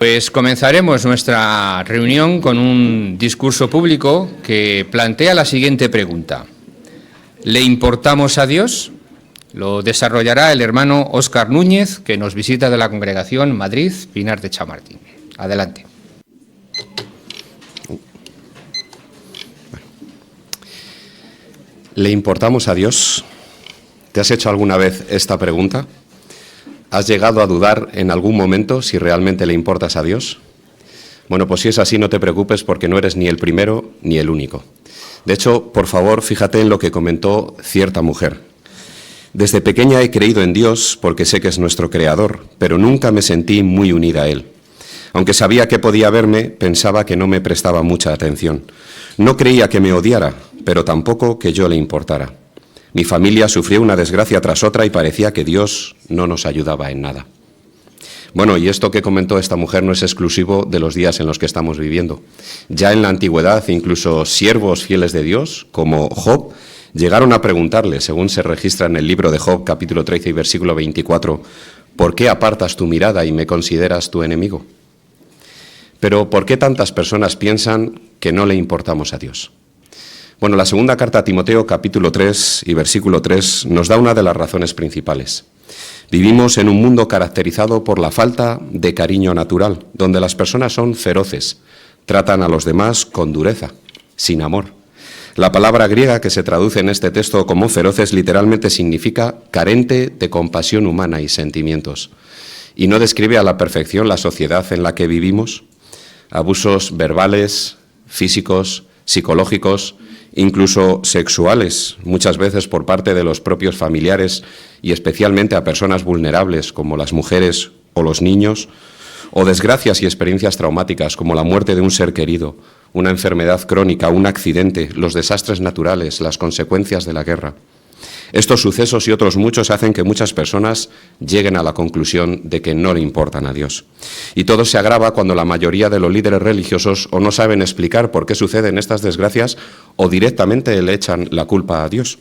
Pues comenzaremos nuestra reunión con un discurso público que plantea la siguiente pregunta. ¿Le importamos a Dios? Lo desarrollará el hermano Óscar Núñez, que nos visita de la congregación Madrid, Pinar de Chamartín. Adelante. ¿Le importamos a Dios? ¿Te has hecho alguna vez esta pregunta? ¿Has llegado a dudar en algún momento si realmente le importas a Dios? Bueno, pues si es así, no te preocupes porque no eres ni el primero ni el único. De hecho, por favor, fíjate en lo que comentó cierta mujer. Desde pequeña he creído en Dios porque sé que es nuestro creador, pero nunca me sentí muy unida a Él. Aunque sabía que podía verme, pensaba que no me prestaba mucha atención. No creía que me odiara, pero tampoco que yo le importara. Mi familia sufrió una desgracia tras otra y parecía que Dios no nos ayudaba en nada. Bueno, y esto que comentó esta mujer no es exclusivo de los días en los que estamos viviendo. Ya en la antigüedad, incluso siervos fieles de Dios, como Job, llegaron a preguntarle, según se registra en el libro de Job, capítulo 13 y versículo 24, ¿por qué apartas tu mirada y me consideras tu enemigo? Pero ¿por qué tantas personas piensan que no le importamos a Dios? Bueno, la segunda carta a Timoteo, capítulo 3 y versículo 3, nos da una de las razones principales. Vivimos en un mundo caracterizado por la falta de cariño natural, donde las personas son feroces, tratan a los demás con dureza, sin amor. La palabra griega que se traduce en este texto como feroces literalmente significa carente de compasión humana y sentimientos. ¿Y no describe a la perfección la sociedad en la que vivimos? Abusos verbales, físicos, psicológicos, incluso sexuales, muchas veces por parte de los propios familiares y especialmente a personas vulnerables como las mujeres o los niños, o desgracias y experiencias traumáticas como la muerte de un ser querido, una enfermedad crónica, un accidente, los desastres naturales, las consecuencias de la guerra. Estos sucesos y otros muchos hacen que muchas personas lleguen a la conclusión de que no le importan a Dios. Y todo se agrava cuando la mayoría de los líderes religiosos o no saben explicar por qué suceden estas desgracias o directamente le echan la culpa a Dios.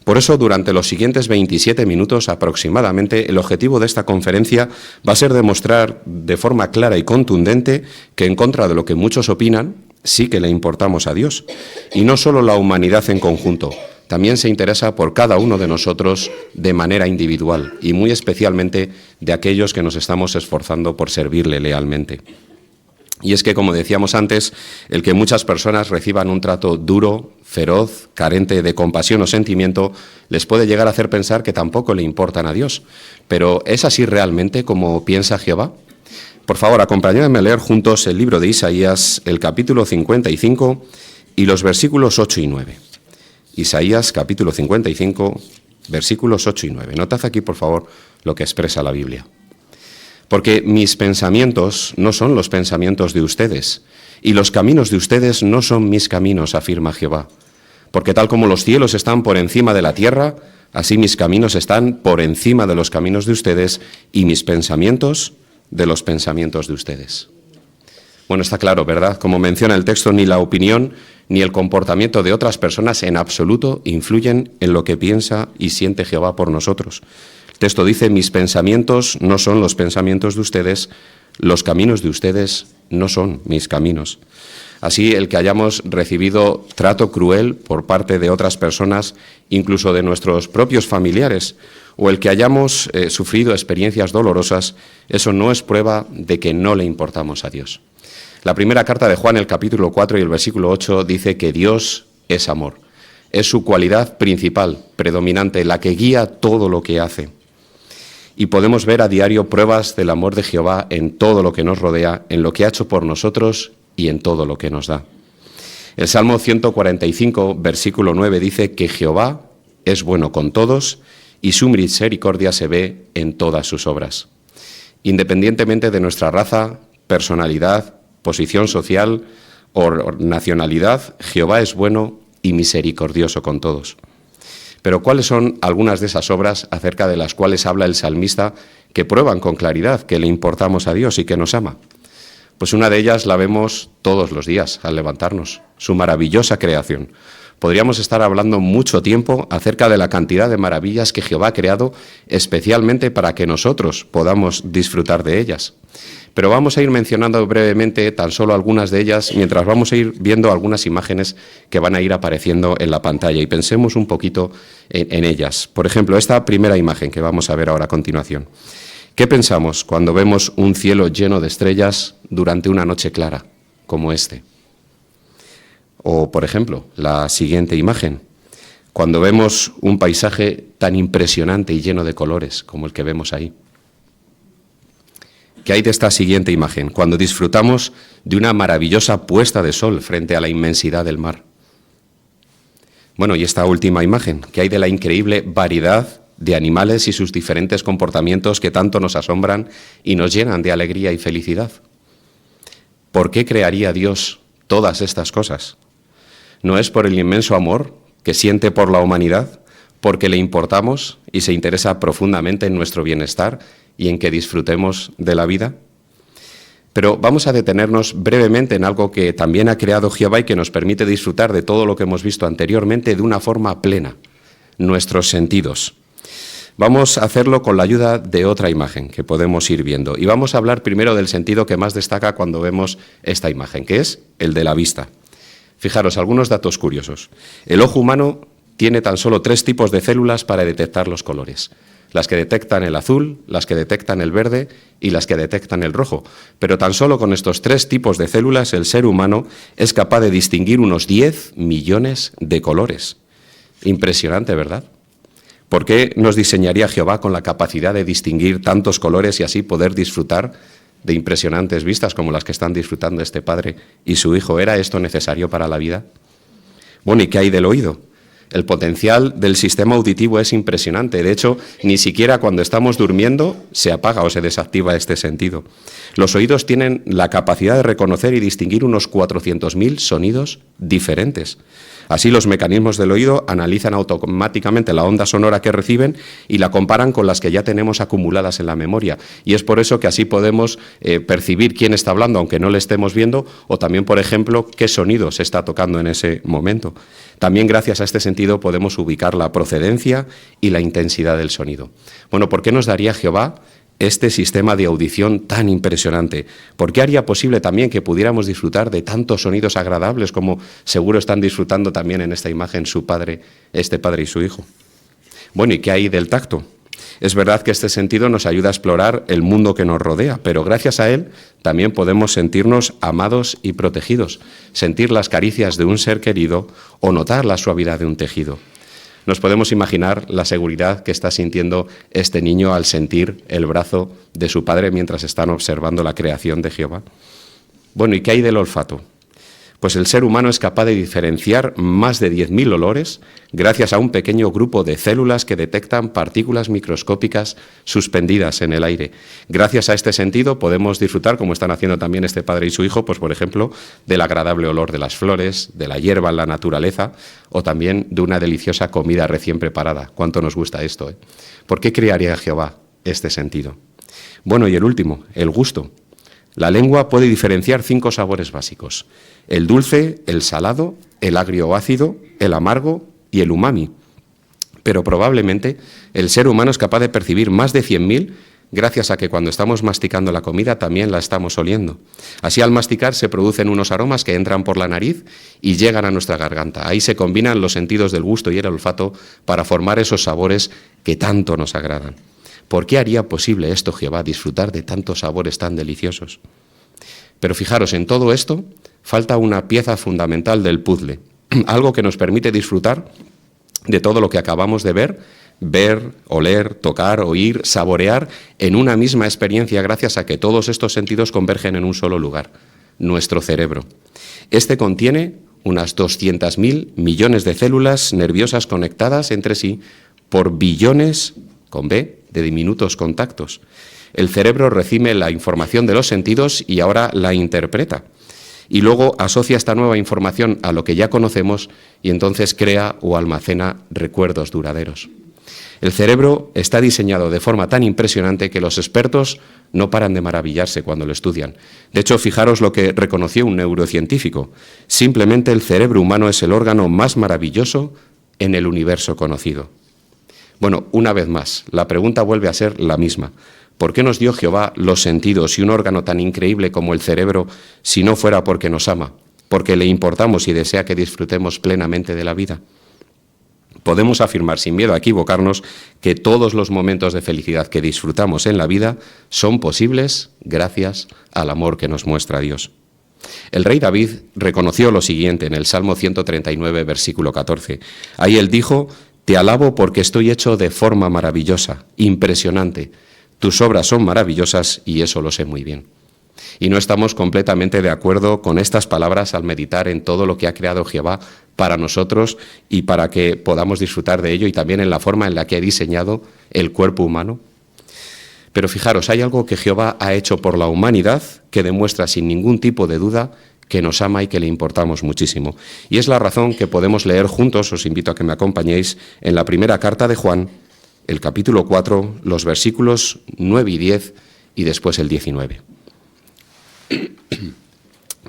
Por eso, durante los siguientes 27 minutos aproximadamente, el objetivo de esta conferencia va a ser demostrar de forma clara y contundente que en contra de lo que muchos opinan, sí que le importamos a Dios. Y no solo la humanidad en conjunto, también se interesa por cada uno de nosotros de manera individual y muy especialmente de aquellos que nos estamos esforzando por servirle lealmente. Y es que, como decíamos antes, el que muchas personas reciban un trato duro, feroz, carente de compasión o sentimiento, les puede llegar a hacer pensar que tampoco le importan a Dios. Pero ¿es así realmente como piensa Jehová? Por favor, acompáñenme a leer juntos el libro de Isaías, el capítulo 55 y los versículos 8 y 9. Isaías, capítulo 55, versículos 8 y 9. Notad aquí, por favor, lo que expresa la Biblia. Porque mis pensamientos no son los pensamientos de ustedes, y los caminos de ustedes no son mis caminos, afirma Jehová. Porque tal como los cielos están por encima de la tierra, así mis caminos están por encima de los caminos de ustedes, y mis pensamientos de los pensamientos de ustedes. Bueno, está claro, ¿verdad? Como menciona el texto, ni la opinión ni el comportamiento de otras personas en absoluto influyen en lo que piensa y siente Jehová por nosotros. El texto dice, mis pensamientos no son los pensamientos de ustedes, los caminos de ustedes no son mis caminos. Así, el que hayamos recibido trato cruel por parte de otras personas, incluso de nuestros propios familiares, o el que hayamos sufrido experiencias dolorosas, eso no es prueba de que no le importamos a Dios. La primera carta de Juan, el capítulo 4 y el versículo 8, dice que Dios es amor. Es su cualidad principal, predominante, la que guía todo lo que hace. Y podemos ver a diario pruebas del amor de Jehová en todo lo que nos rodea, en lo que ha hecho por nosotros y en todo lo que nos da. El Salmo 145, versículo 9, dice que Jehová es bueno con todos y su misericordia se ve en todas sus obras. Independientemente de nuestra raza, personalidad, posición social o nacionalidad, Jehová es bueno y misericordioso con todos. Pero ¿cuáles son algunas de esas obras acerca de las cuales habla el salmista que prueban con claridad que le importamos a Dios y que nos ama? Pues una de ellas la vemos todos los días al levantarnos, su maravillosa creación. podríamos estar hablando mucho tiempo acerca de la cantidad de maravillas que Jehová ha creado especialmente para que nosotros podamos disfrutar de ellas. Pero vamos a ir mencionando brevemente tan solo algunas de ellas mientras vamos a ir viendo algunas imágenes que van a ir apareciendo en la pantalla y pensemos un poquito en ellas. Por ejemplo, esta primera imagen que vamos a ver ahora a continuación. ¿Qué pensamos cuando vemos un cielo lleno de estrellas durante una noche clara, como este? O, por ejemplo, la siguiente imagen, cuando vemos un paisaje tan impresionante y lleno de colores como el que vemos ahí. ¿Qué hay de esta siguiente imagen? Cuando disfrutamos de una maravillosa puesta de sol frente a la inmensidad del mar. Bueno, y esta última imagen, ¿qué hay de la increíble variedad de animales y sus diferentes comportamientos que tanto nos asombran y nos llenan de alegría y felicidad? ¿Por qué crearía Dios todas estas cosas? ¿No es por el inmenso amor que siente por la humanidad, porque le importamos y se interesa profundamente en nuestro bienestar y en que disfrutemos de la vida? Pero vamos a detenernos brevemente en algo que también ha creado Jehová y que nos permite disfrutar de todo lo que hemos visto anteriormente de una forma plena, nuestros sentidos. Vamos a hacerlo con la ayuda de otra imagen que podemos ir viendo. Y vamos a hablar primero del sentido que más destaca cuando vemos esta imagen, que es el de la vista. Fijaros, algunos datos curiosos. El ojo humano tiene tan solo 3 tipos de células para detectar los colores. Las que detectan el azul, las que detectan el verde y las que detectan el rojo. Pero tan solo con estos 3 tipos de células el ser humano es capaz de distinguir unos 10 millones de colores. Impresionante, ¿verdad? ¿Por qué nos diseñaría Jehová con la capacidad de distinguir tantos colores y así poder disfrutar de impresionantes vistas como las que están disfrutando este padre y su hijo? ¿Era esto necesario para la vida? Bueno, ¿y qué hay del oído? El potencial del sistema auditivo es impresionante. De hecho, ni siquiera cuando estamos durmiendo se apaga o se desactiva este sentido. Los oídos tienen la capacidad de reconocer y distinguir unos 400.000 sonidos diferentes. Así, los mecanismos del oído analizan automáticamente la onda sonora que reciben y la comparan con las que ya tenemos acumuladas en la memoria. Y es por eso que así podemos percibir quién está hablando, aunque no le estemos viendo, o también, por ejemplo, qué sonido se está tocando en ese momento. También, gracias a este sentido, podemos ubicar la procedencia y la intensidad del sonido. Bueno, ¿por qué nos daría Jehová este sistema de audición tan impresionante? ¿Por qué haría posible también que pudiéramos disfrutar de tantos sonidos agradables como seguro están disfrutando también en esta imagen su padre, este padre y su hijo? Bueno, ¿y qué hay del tacto? Es verdad que este sentido nos ayuda a explorar el mundo que nos rodea, pero gracias a él también podemos sentirnos amados y protegidos, sentir las caricias de un ser querido o notar la suavidad de un tejido. Nos podemos imaginar la seguridad que está sintiendo este niño al sentir el brazo de su padre mientras están observando la creación de Jehová. Bueno, ¿y qué hay del olfato? Pues el ser humano es capaz de diferenciar más de 10.000 olores gracias a un pequeño grupo de células que detectan partículas microscópicas suspendidas en el aire. Gracias a este sentido podemos disfrutar, como están haciendo también este padre y su hijo, pues por ejemplo, del agradable olor de las flores, de la hierba en la naturaleza o también de una deliciosa comida recién preparada. ¿Cuánto nos gusta esto, eh? ¿Por qué crearía Jehová este sentido? Bueno, y el último, el gusto. La lengua puede diferenciar 5 sabores básicos: el dulce, el salado, el agrio o ácido, el amargo y el umami. Pero probablemente el ser humano es capaz de percibir más de 100.000 gracias a que cuando estamos masticando la comida también la estamos oliendo. Así, al masticar se producen unos aromas que entran por la nariz y llegan a nuestra garganta. Ahí se combinan los sentidos del gusto y el olfato para formar esos sabores que tanto nos agradan. ¿Por qué haría posible esto Jehová, disfrutar de tantos sabores tan deliciosos? Pero fijaros, en todo esto falta una pieza fundamental del puzzle, algo que nos permite disfrutar de todo lo que acabamos de ver, oler, tocar, oír, saborear en una misma experiencia gracias a que todos estos sentidos convergen en un solo lugar, nuestro cerebro. Este contiene unas 200.000 millones de células nerviosas conectadas entre sí por billones, con B, de diminutos contactos. El cerebro recibe la información de los sentidos y ahora la interpreta. Y luego asocia esta nueva información a lo que ya conocemos y entonces crea o almacena recuerdos duraderos. El cerebro está diseñado de forma tan impresionante que los expertos no paran de maravillarse cuando lo estudian. De hecho, fijaros lo que reconoció un neurocientífico. Simplemente el cerebro humano es el órgano más maravilloso en el universo conocido. Bueno, una vez más, la pregunta vuelve a ser la misma. ¿Por qué nos dio Jehová los sentidos y un órgano tan increíble como el cerebro si no fuera porque nos ama, porque le importamos y desea que disfrutemos plenamente de la vida? Podemos afirmar sin miedo a equivocarnos que todos los momentos de felicidad que disfrutamos en la vida son posibles gracias al amor que nos muestra Dios. El rey David reconoció lo siguiente en el Salmo 139, versículo 14. Ahí él dijo: «Te alabo porque estoy hecho de forma maravillosa, impresionante. Tus obras son maravillosas y eso lo sé muy bien». Y no estamos completamente de acuerdo con estas palabras al meditar en todo lo que ha creado Jehová para nosotros y para que podamos disfrutar de ello, y también en la forma en la que ha diseñado el cuerpo humano. Pero fijaros, hay algo que Jehová ha hecho por la humanidad que demuestra sin ningún tipo de duda que nos ama y que le importamos muchísimo. Y es la razón que podemos leer juntos, os invito a que me acompañéis, en la primera carta de Juan, el capítulo 4, los versículos 9 y 10 y después el 19.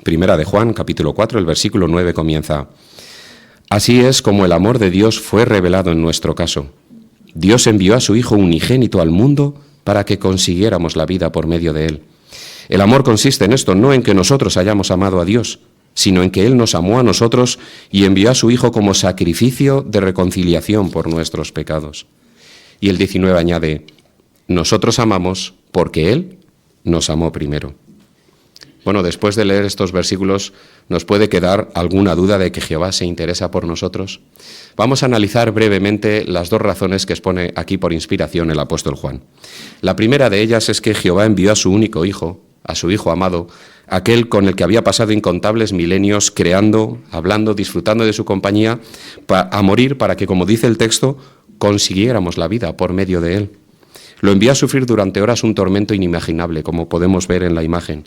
Primera de Juan, capítulo 4, el versículo 9 comienza: «Así es como el amor de Dios fue revelado en nuestro caso. Dios envió a su Hijo unigénito al mundo para que consiguiéramos la vida por medio de Él. El amor consiste en esto, no en que nosotros hayamos amado a Dios, sino en que Él nos amó a nosotros y envió a su Hijo como sacrificio de reconciliación por nuestros pecados». Y el 19 añade: «Nosotros amamos porque Él nos amó primero». Bueno, después de leer estos versículos, ¿nos puede quedar alguna duda de que Jehová se interesa por nosotros? Vamos a analizar brevemente las dos razones que expone aquí por inspiración el apóstol Juan. La primera de ellas es que Jehová envió a su único Hijo, a su Hijo amado, aquel con el que había pasado incontables milenios creando, hablando, disfrutando de su compañía, a morir para que, como dice el texto, consiguiéramos la vida por medio de Él. Lo envió a sufrir durante horas un tormento inimaginable, como podemos ver en la imagen.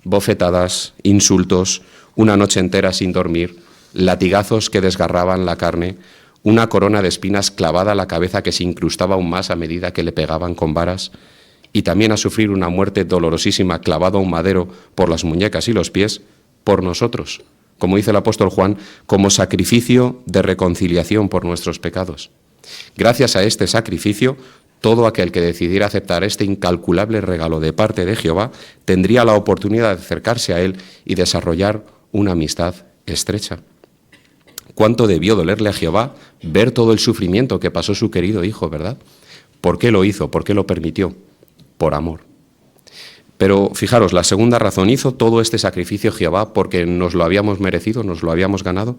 Bofetadas, insultos, una noche entera sin dormir, latigazos que desgarraban la carne, una corona de espinas clavada a la cabeza que se incrustaba aún más a medida que le pegaban con varas, y también a sufrir una muerte dolorosísima clavado a un madero por las muñecas y los pies, por nosotros, como dice el apóstol Juan, como sacrificio de reconciliación por nuestros pecados. Gracias a este sacrificio, todo aquel que decidiera aceptar este incalculable regalo de parte de Jehová tendría la oportunidad de acercarse a Él y desarrollar una amistad estrecha. ¿Cuánto debió dolerle a Jehová ver todo el sufrimiento que pasó su querido Hijo, verdad? ¿Por qué lo hizo? ¿Por qué lo permitió? Por amor. Pero fijaros, la segunda razón: ¿hizo todo este sacrificio Jehová porque nos lo habíamos merecido, nos lo habíamos ganado?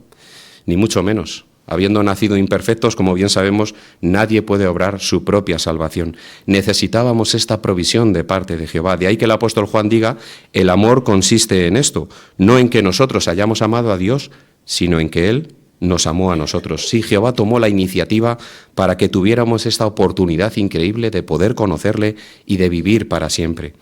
Ni mucho menos. Habiendo nacido imperfectos, como bien sabemos, nadie puede obrar su propia salvación. Necesitábamos esta provisión de parte de Jehová. De ahí que el apóstol Juan diga: el amor consiste en esto, no en que nosotros hayamos amado a Dios, sino en que Él nos amó a nosotros. Sí, Jehová tomó la iniciativa para que tuviéramos esta oportunidad increíble de poder conocerle y de vivir para siempre.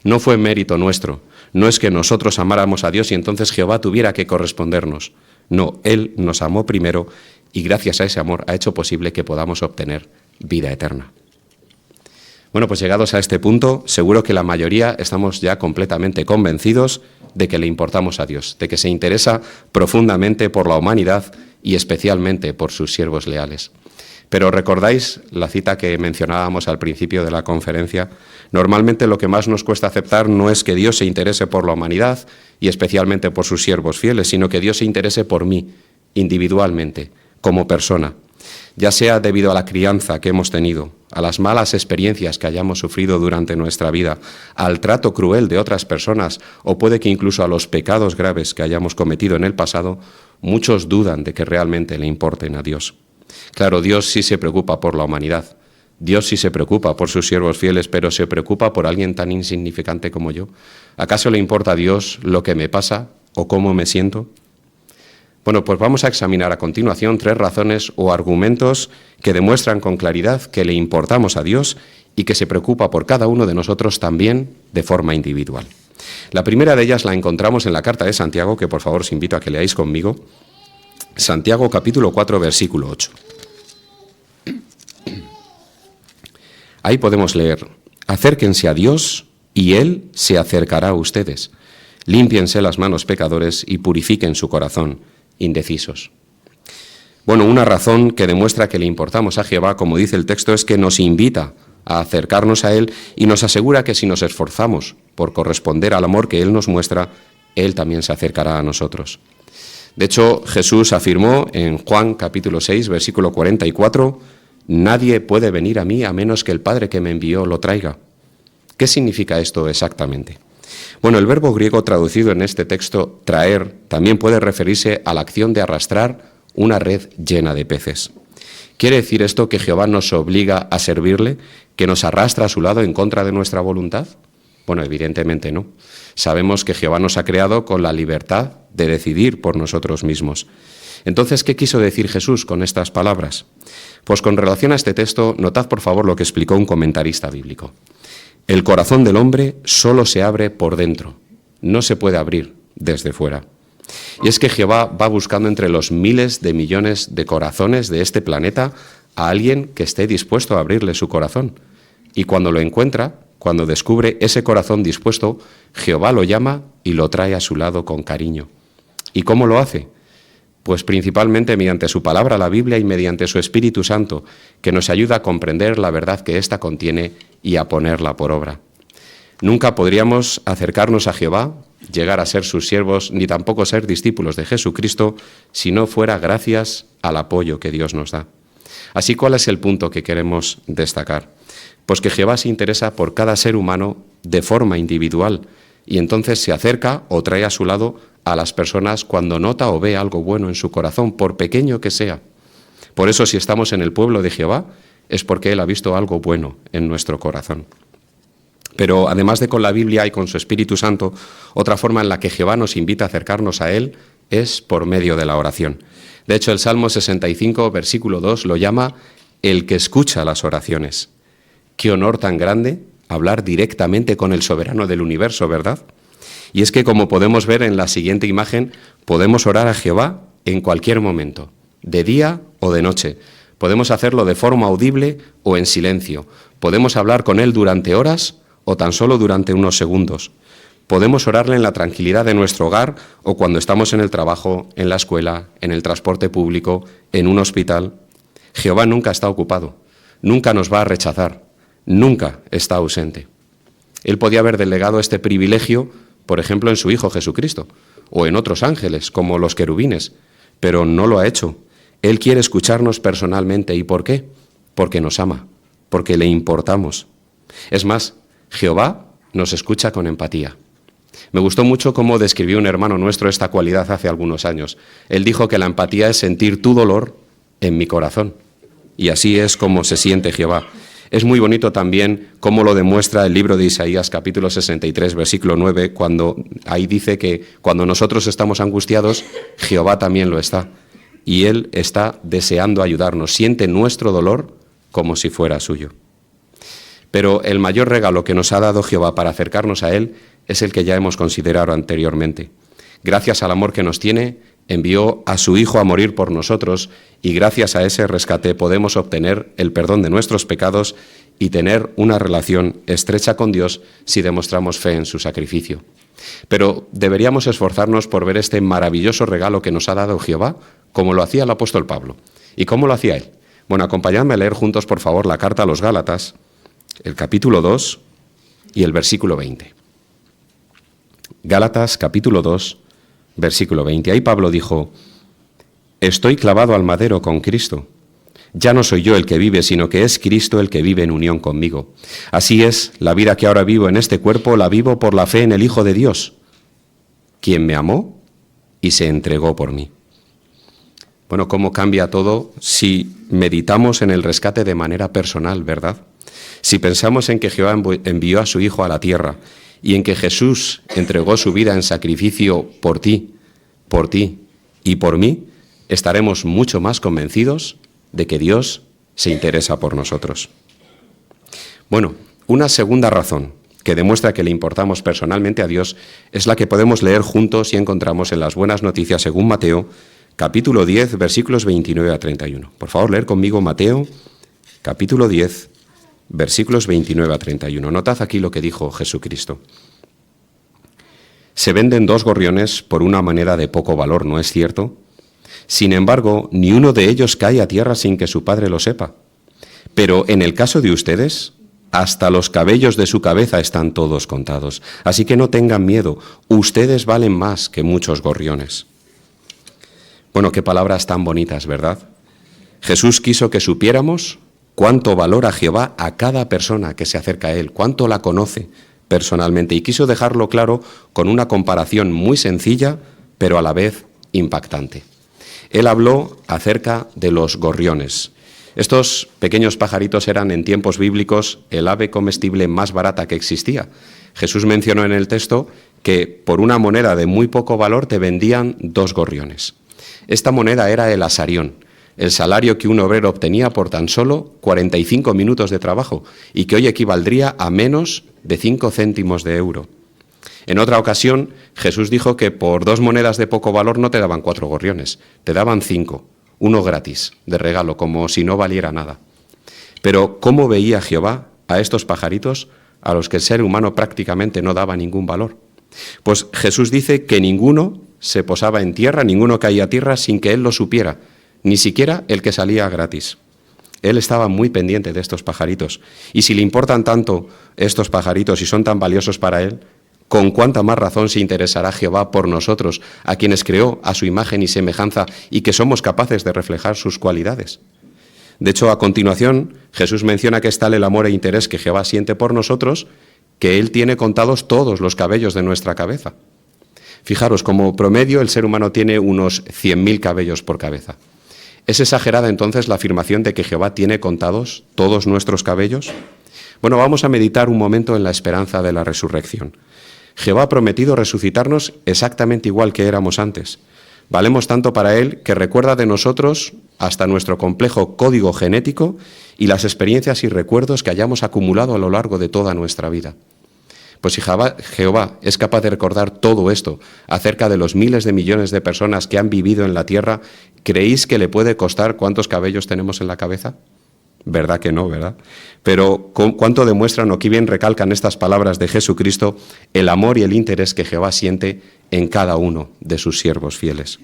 No fue mérito nuestro, no es que nosotros amáramos a Dios y entonces Jehová tuviera que correspondernos. No, Él nos amó primero y gracias a ese amor ha hecho posible que podamos obtener vida eterna. Bueno, pues llegados a este punto, seguro que la mayoría estamos ya completamente convencidos de que le importamos a Dios, de que se interesa profundamente por la humanidad y especialmente por sus siervos leales. Pero ¿recordáis la cita que mencionábamos al principio de la conferencia? Normalmente lo que más nos cuesta aceptar no es que Dios se interese por la humanidad y especialmente por sus siervos fieles, sino que Dios se interese por mí, individualmente, como persona, ya sea debido a la crianza que hemos tenido, a las malas experiencias que hayamos sufrido durante nuestra vida, al trato cruel de otras personas o puede que incluso a los pecados graves que hayamos cometido en el pasado. Muchos dudan de que realmente le importen a Dios. Claro, Dios sí se preocupa por la humanidad, Dios sí se preocupa por sus siervos fieles, pero ¿se preocupa por alguien tan insignificante como yo? ¿Acaso le importa a Dios lo que me pasa o cómo me siento? Bueno, pues vamos a examinar a continuación 3 razones o argumentos que demuestran con claridad que le importamos a Dios y que se preocupa por cada uno de nosotros también de forma individual. La primera de ellas la encontramos en la carta de Santiago, que por favor os invito a que leáis conmigo. Santiago capítulo 4, versículo 8. Ahí podemos leer: acérquense a Dios y Él se acercará a ustedes. Límpiense las manos, pecadores, y purifiquen su corazón, indecisos. Bueno, una razón que demuestra que le importamos a Jehová, como dice el texto, es que nos invita a acercarnos a Él y nos asegura que si nos esforzamos por corresponder al amor que Él nos muestra, Él también se acercará a nosotros. De hecho, Jesús afirmó en Juan capítulo 6, versículo 44, «Nadie puede venir a mí a menos que el Padre que me envió lo traiga». ¿Qué significa esto exactamente? Bueno, el verbo griego traducido en este texto, traer, también puede referirse a la acción de arrastrar una red llena de peces. ¿Quiere decir esto que Jehová nos obliga a servirle, que nos arrastra a su lado en contra de nuestra voluntad? Bueno, evidentemente no. Sabemos que Jehová nos ha creado con la libertad de decidir por nosotros mismos. Entonces, ¿qué quiso decir Jesús con estas palabras? Pues con relación a este texto, notad por favor lo que explicó un comentarista bíblico. El corazón del hombre solo se abre por dentro, no se puede abrir desde fuera. Y es que Jehová va buscando entre los miles de millones de corazones de este planeta a alguien que esté dispuesto a abrirle su corazón. Y cuando lo encuentra, cuando descubre ese corazón dispuesto, Jehová lo llama y lo trae a su lado con cariño. ¿Y cómo lo hace? Pues principalmente mediante su palabra, la Biblia, y mediante su Espíritu Santo, que nos ayuda a comprender la verdad que ésta contiene y a ponerla por obra. Nunca podríamos acercarnos a Jehová, llegar a ser sus siervos, ni tampoco ser discípulos de Jesucristo, si no fuera gracias al apoyo que Dios nos da. Así, ¿cuál es el punto que queremos destacar? Pues que Jehová se interesa por cada ser humano de forma individual, y entonces se acerca o trae a su lado a las personas cuando nota o ve algo bueno en su corazón, por pequeño que sea. Por eso, si estamos en el pueblo de Jehová, es porque Él ha visto algo bueno en nuestro corazón. Pero además de con la Biblia y con su Espíritu Santo, otra forma en la que Jehová nos invita a acercarnos a Él es por medio de la oración. De hecho, el Salmo 65, versículo 2, lo llama el que escucha las oraciones. Qué honor tan grande hablar directamente con el soberano del universo, ¿verdad? Y es que, como podemos ver en la siguiente imagen, podemos orar a Jehová en cualquier momento, de día o de noche. Podemos hacerlo de forma audible o en silencio. Podemos hablar con Él durante horas o tan solo durante unos segundos. Podemos orarle en la tranquilidad de nuestro hogar o cuando estamos en el trabajo, en la escuela, en el transporte público, en un hospital. Jehová nunca está ocupado, nunca nos va a rechazar, nunca está ausente. Él podía haber delegado este privilegio, por ejemplo, en su Hijo Jesucristo, o en otros ángeles, como los querubines, pero no lo ha hecho. Él quiere escucharnos personalmente. ¿Y por qué? Porque nos ama, porque le importamos. Es más, Jehová nos escucha con empatía. Me gustó mucho cómo describió un hermano nuestro esta cualidad hace algunos años. Él dijo que la empatía es sentir tu dolor en mi corazón. Y así es como se siente Jehová. Es muy bonito también cómo lo demuestra el libro de Isaías, capítulo 63, versículo 9, cuando ahí dice que cuando nosotros estamos angustiados, Jehová también lo está. Y Él está deseando ayudarnos, siente nuestro dolor como si fuera suyo. Pero el mayor regalo que nos ha dado Jehová para acercarnos a Él es el que ya hemos considerado anteriormente. Gracias al amor que nos tiene, envió a su Hijo a morir por nosotros, y gracias a ese rescate podemos obtener el perdón de nuestros pecados y tener una relación estrecha con Dios si demostramos fe en su sacrificio. Pero deberíamos esforzarnos por ver este maravilloso regalo que nos ha dado Jehová, como lo hacía el apóstol Pablo. ¿Y cómo lo hacía él? Bueno, acompañadme a leer juntos, por favor, la carta a los Gálatas, el capítulo 2 y el versículo 20. Gálatas, capítulo 2, versículo 20. Ahí Pablo dijo: estoy clavado al madero con Cristo. Ya no soy yo el que vive, sino que es Cristo el que vive en unión conmigo. Así es, la vida que ahora vivo en este cuerpo la vivo por la fe en el Hijo de Dios, quien me amó y se entregó por mí. Bueno, cómo cambia todo si meditamos en el rescate de manera personal, ¿verdad? Si pensamos en que Jehová envió a su Hijo a la tierra y en que Jesús entregó su vida en sacrificio por ti y por mí, estaremos mucho más convencidos de que Dios se interesa por nosotros. Bueno, una segunda razón que demuestra que le importamos personalmente a Dios es la que podemos leer juntos y encontramos en las Buenas Noticias según Mateo, capítulo 10, versículos 29 a 31. Por favor, leer conmigo Mateo, capítulo 10, versículos 29 a 31. Notad aquí lo que dijo Jesucristo. Se venden 2 gorriones por una moneda de poco valor, ¿no es cierto? Sin embargo, ni uno de ellos cae a tierra sin que su padre lo sepa. Pero en el caso de ustedes, hasta los cabellos de su cabeza están todos contados. Así que no tengan miedo, ustedes valen más que muchos gorriones. Bueno, qué palabras tan bonitas, ¿verdad? Jesús quiso que supiéramos cuánto valora Jehová a cada persona que se acerca a Él, cuánto la conoce personalmente, y quiso dejarlo claro con una comparación muy sencilla, pero a la vez impactante. Él habló acerca de los gorriones. Estos pequeños pajaritos eran en tiempos bíblicos el ave comestible más barata que existía. Jesús mencionó en el texto que por una moneda de muy poco valor te vendían 2 gorriones. Esta moneda era el asarión, el salario que un obrero obtenía por tan solo 45 minutos de trabajo y que hoy equivaldría a menos de 5 céntimos de euro. En otra ocasión, Jesús dijo que por 2 monedas de poco valor no te daban 4 gorriones, te daban 5, uno gratis, de regalo, como si no valiera nada. Pero ¿cómo veía Jehová a estos pajaritos a los que el ser humano prácticamente no daba ningún valor? Pues Jesús dice que ninguno se posaba en tierra, ninguno caía a tierra sin que él lo supiera, ni siquiera el que salía gratis. Él estaba muy pendiente de estos pajaritos. Y si le importan tanto estos pajaritos y son tan valiosos para él, ¿con cuánta más razón se interesará Jehová por nosotros, a quienes creó a su imagen y semejanza y que somos capaces de reflejar sus cualidades? De hecho, a continuación, Jesús menciona que es tal el amor e interés que Jehová siente por nosotros, que Él tiene contados todos los cabellos de nuestra cabeza. Fijaros, como promedio, el ser humano tiene unos 100.000 cabellos por cabeza. ¿Es exagerada entonces la afirmación de que Jehová tiene contados todos nuestros cabellos? Bueno, vamos a meditar un momento en la esperanza de la resurrección. Jehová ha prometido resucitarnos exactamente igual que éramos antes. Valemos tanto para Él que recuerda de nosotros hasta nuestro complejo código genético y las experiencias y recuerdos que hayamos acumulado a lo largo de toda nuestra vida. Pues si Jehová es capaz de recordar todo esto acerca de los miles de millones de personas que han vivido en la tierra, ¿creéis que le puede costar cuántos cabellos tenemos en la cabeza? ¿Verdad que no, verdad? Pero ¿cuánto demuestran o qué bien recalcan estas palabras de Jesucristo el amor y el interés que Jehová siente en cada uno de sus siervos fieles?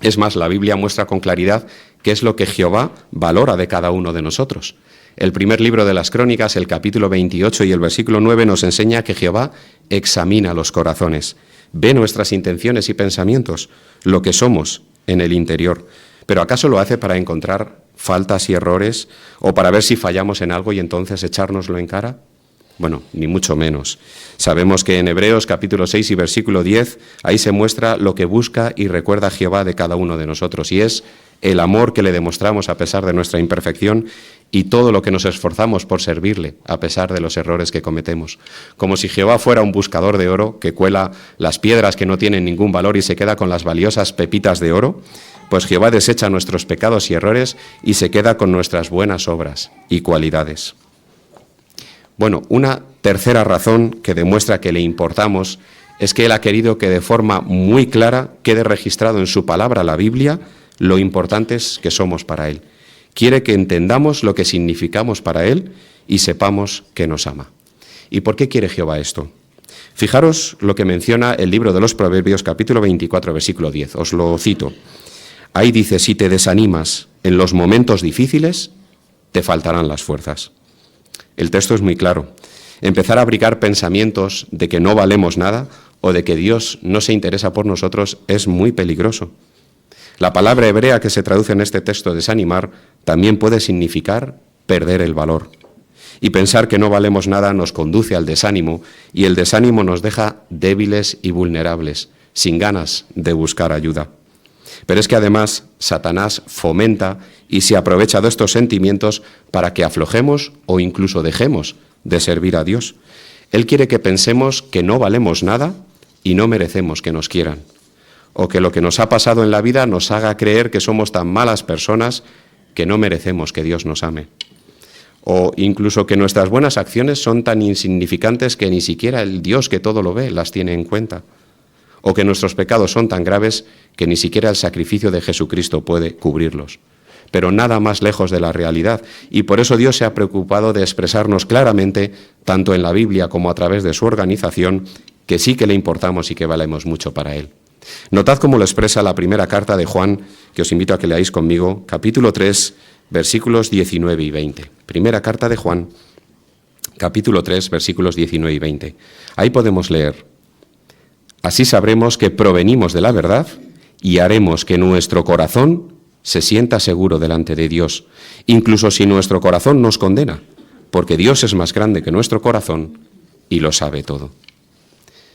Es más, la Biblia muestra con claridad qué es lo que Jehová valora de cada uno de nosotros. El primer libro de las Crónicas, el capítulo 28 y el versículo 9, nos enseña que Jehová examina los corazones, ve nuestras intenciones y pensamientos, lo que somos en el interior. ¿Pero acaso lo hace para encontrar faltas y errores o para ver si fallamos en algo y entonces echárnoslo en cara? Bueno, ni mucho menos. Sabemos que en Hebreos capítulo 6 y versículo 10, ahí se muestra lo que busca y recuerda Jehová de cada uno de nosotros, y es el amor que le demostramos a pesar de nuestra imperfección y todo lo que nos esforzamos por servirle a pesar de los errores que cometemos. Como si Jehová fuera un buscador de oro que cuela las piedras que no tienen ningún valor y se queda con las valiosas pepitas de oro, pues Jehová desecha nuestros pecados y errores y se queda con nuestras buenas obras y cualidades. Bueno, una tercera razón que demuestra que le importamos es que Él ha querido que de forma muy clara quede registrado en su palabra, la Biblia, lo importantes que somos para Él. Quiere que entendamos lo que significamos para Él y sepamos que nos ama. ¿Y por qué quiere Jehová esto? Fijaros lo que menciona el libro de los Proverbios, capítulo 24, versículo 10. Os lo cito. Ahí dice, si te desanimas en los momentos difíciles, te faltarán las fuerzas. El texto es muy claro. Empezar a abrigar pensamientos de que no valemos nada o de que Dios no se interesa por nosotros es muy peligroso. La palabra hebrea que se traduce en este texto, desanimar, también puede significar perder el valor. Y pensar que no valemos nada nos conduce al desánimo, y el desánimo nos deja débiles y vulnerables, sin ganas de buscar ayuda. Pero es que además Satanás fomenta y se aprovecha de estos sentimientos para que aflojemos o incluso dejemos de servir a Dios. Él quiere que pensemos que no valemos nada y no merecemos que nos quieran, o que lo que nos ha pasado en la vida nos haga creer que somos tan malas personas que no merecemos que Dios nos ame. O incluso que nuestras buenas acciones son tan insignificantes que ni siquiera el Dios que todo lo ve las tiene en cuenta. O que nuestros pecados son tan graves que ni siquiera el sacrificio de Jesucristo puede cubrirlos. pero nada más lejos de la realidad. Y por eso Dios se ha preocupado de expresarnos claramente, tanto en la Biblia como a través de su organización, que sí que le importamos y que valemos mucho para Él. Notad cómo lo expresa la primera carta de Juan, que os invito a que leáis conmigo, capítulo 3, versículos 19 y 20. Primera carta de Juan, capítulo 3, versículos 19 y 20. Ahí podemos leer: así sabremos que provenimos de la verdad y haremos que nuestro corazón se sienta seguro delante de Dios, incluso si nuestro corazón nos condena, porque Dios es más grande que nuestro corazón y lo sabe todo.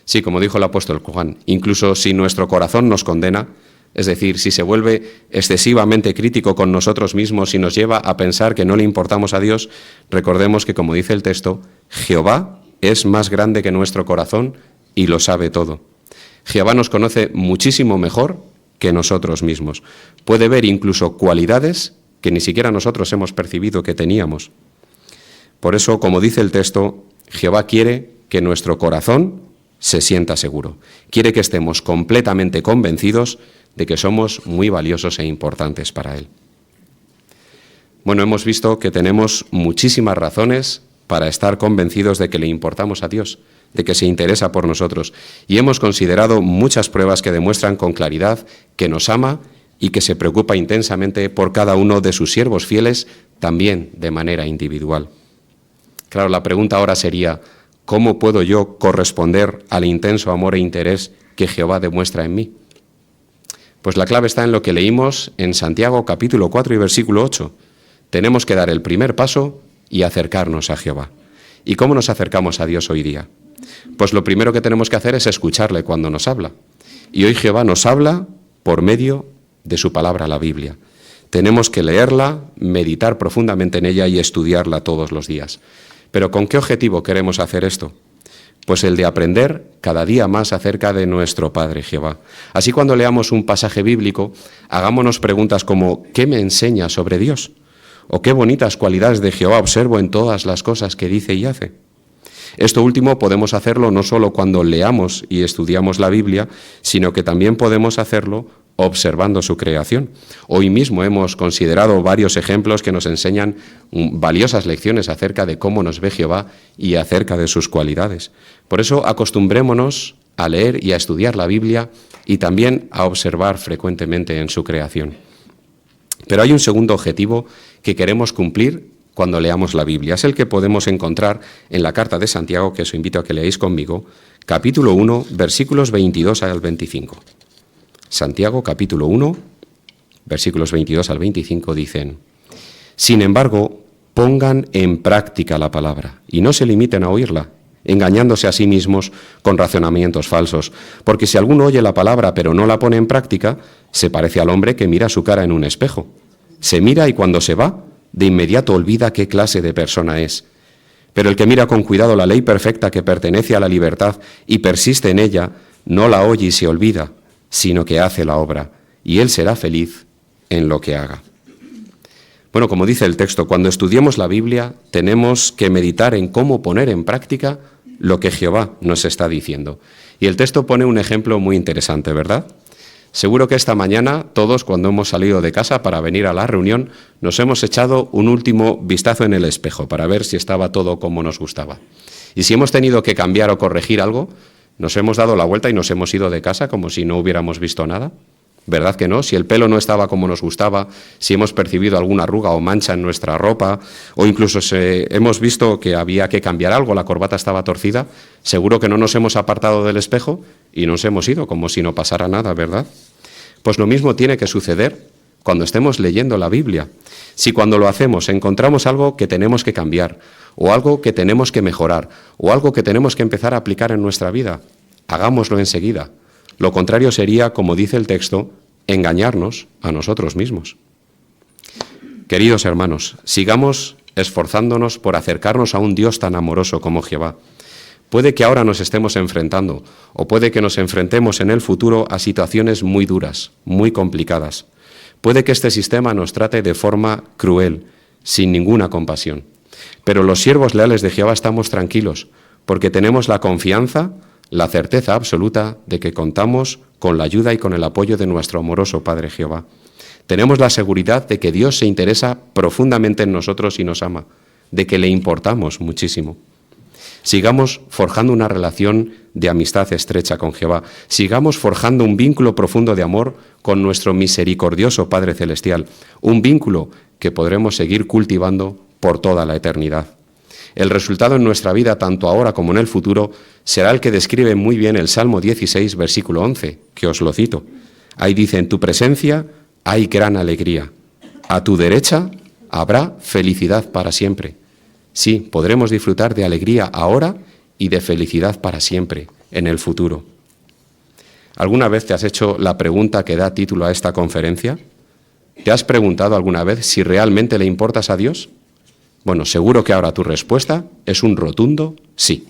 Sí, como dijo el apóstol Juan, incluso si nuestro corazón nos condena, es decir, si se vuelve excesivamente crítico con nosotros mismos y nos lleva a pensar que no le importamos a Dios, recordemos que, como dice el texto, Jehová es más grande que nuestro corazón y lo sabe todo. Jehová nos conoce muchísimo mejor que nosotros mismos. Puede ver incluso cualidades que ni siquiera nosotros hemos percibido que teníamos. Por eso, como dice el texto, Jehová quiere que nuestro corazón se sienta seguro. Quiere que estemos completamente convencidos de que somos muy valiosos e importantes para Él. Bueno, hemos visto que tenemos muchísimas razones para estar convencidos de que le importamos a Dios, de que se interesa por nosotros, y hemos considerado muchas pruebas que demuestran con claridad que nos ama y que se preocupa intensamente por cada uno de sus siervos fieles, también de manera individual. Claro, la pregunta ahora sería: ¿cómo puedo yo corresponder al intenso amor e interés que Jehová demuestra en mí? Pues la clave está en lo que leímos en Santiago capítulo 4 y versículo 8. Tenemos que dar el primer paso y acercarnos a Jehová. ¿Y cómo nos acercamos a Dios hoy día? Pues lo primero que tenemos que hacer es escucharle cuando nos habla. Y hoy Jehová nos habla por medio de su palabra, la Biblia. Tenemos que leerla, meditar profundamente en ella y estudiarla todos los días. ¿Pero con qué objetivo queremos hacer esto? Pues el de aprender cada día más acerca de nuestro Padre Jehová. Así, cuando leamos un pasaje bíblico, hagámonos preguntas como: ¿qué me enseña sobre Dios? ¿O qué bonitas cualidades de Jehová observo en todas las cosas que dice y hace? Esto último podemos hacerlo no solo cuando leamos y estudiamos la Biblia, sino que también podemos hacerlo observando su creación. Hoy mismo hemos considerado varios ejemplos que nos enseñan valiosas lecciones acerca de cómo nos ve Jehová y acerca de sus cualidades. Por eso, acostumbrémonos a leer y a estudiar la Biblia y también a observar frecuentemente en su creación. Pero hay un segundo objetivo que queremos cumplir cuando leamos la Biblia. Es el que podemos encontrar en la carta de Santiago, que os invito a que leáis conmigo, capítulo 1, versículos 22 al 25. Santiago, capítulo 1, versículos 22 al 25 dicen: sin embargo, pongan en práctica la palabra y no se limiten a oírla, engañándose a sí mismos con razonamientos falsos, porque si alguno oye la palabra pero no la pone en práctica, se parece al hombre que mira su cara en un espejo. Se mira y cuando se va, de inmediato olvida qué clase de persona es. Pero el que mira con cuidado la ley perfecta que pertenece a la libertad y persiste en ella, no la oye y se olvida, sino que hace la obra, y él será feliz en lo que haga. Bueno, como dice el texto, cuando estudiemos la Biblia tenemos que meditar en cómo poner en práctica lo que Jehová nos está diciendo. Y el texto pone un ejemplo muy interesante, ¿verdad? Seguro que esta mañana todos, cuando hemos salido de casa para venir a la reunión, nos hemos echado un último vistazo en el espejo para ver si estaba todo como nos gustaba. Y si hemos tenido que cambiar o corregir algo, nos hemos dado la vuelta y nos hemos ido de casa como si no hubiéramos visto nada. ¿Verdad que no? Si el pelo no estaba como nos gustaba, si hemos percibido alguna arruga o mancha en nuestra ropa, o incluso si hemos visto que había que cambiar algo, la corbata estaba torcida, seguro que no nos hemos apartado del espejo y nos hemos ido como si no pasara nada, ¿verdad? Pues lo mismo tiene que suceder cuando estemos leyendo la Biblia. Si cuando lo hacemos encontramos algo que tenemos que cambiar, o algo que tenemos que mejorar, o algo que tenemos que empezar a aplicar en nuestra vida, hagámoslo enseguida. Lo contrario sería, como dice el texto, engañarnos a nosotros mismos. Queridos hermanos, sigamos esforzándonos por acercarnos a un Dios tan amoroso como Jehová. Puede que ahora nos estemos enfrentando, o puede que nos enfrentemos en el futuro a situaciones muy duras, muy complicadas. Puede que este sistema nos trate de forma cruel, sin ninguna compasión. Pero los siervos leales de Jehová estamos tranquilos, porque tenemos la confianza, la certeza absoluta de que contamos con la ayuda y con el apoyo de nuestro amoroso Padre Jehová. Tenemos la seguridad de que Dios se interesa profundamente en nosotros y nos ama, de que le importamos muchísimo. Sigamos forjando una relación de amistad estrecha con Jehová. Sigamos forjando un vínculo profundo de amor con nuestro misericordioso Padre Celestial. Un vínculo que podremos seguir cultivando por toda la eternidad. El resultado en nuestra vida, tanto ahora como en el futuro, será el que describe muy bien el Salmo 16, versículo 11, que os lo cito. Ahí dice: en tu presencia hay gran alegría. A tu derecha habrá felicidad para siempre. Sí, podremos disfrutar de alegría ahora y de felicidad para siempre, en el futuro. ¿Alguna vez te has hecho la pregunta que da título a esta conferencia? ¿Te has preguntado alguna vez si realmente le importas a Dios? Bueno, seguro que ahora tu respuesta es un rotundo sí.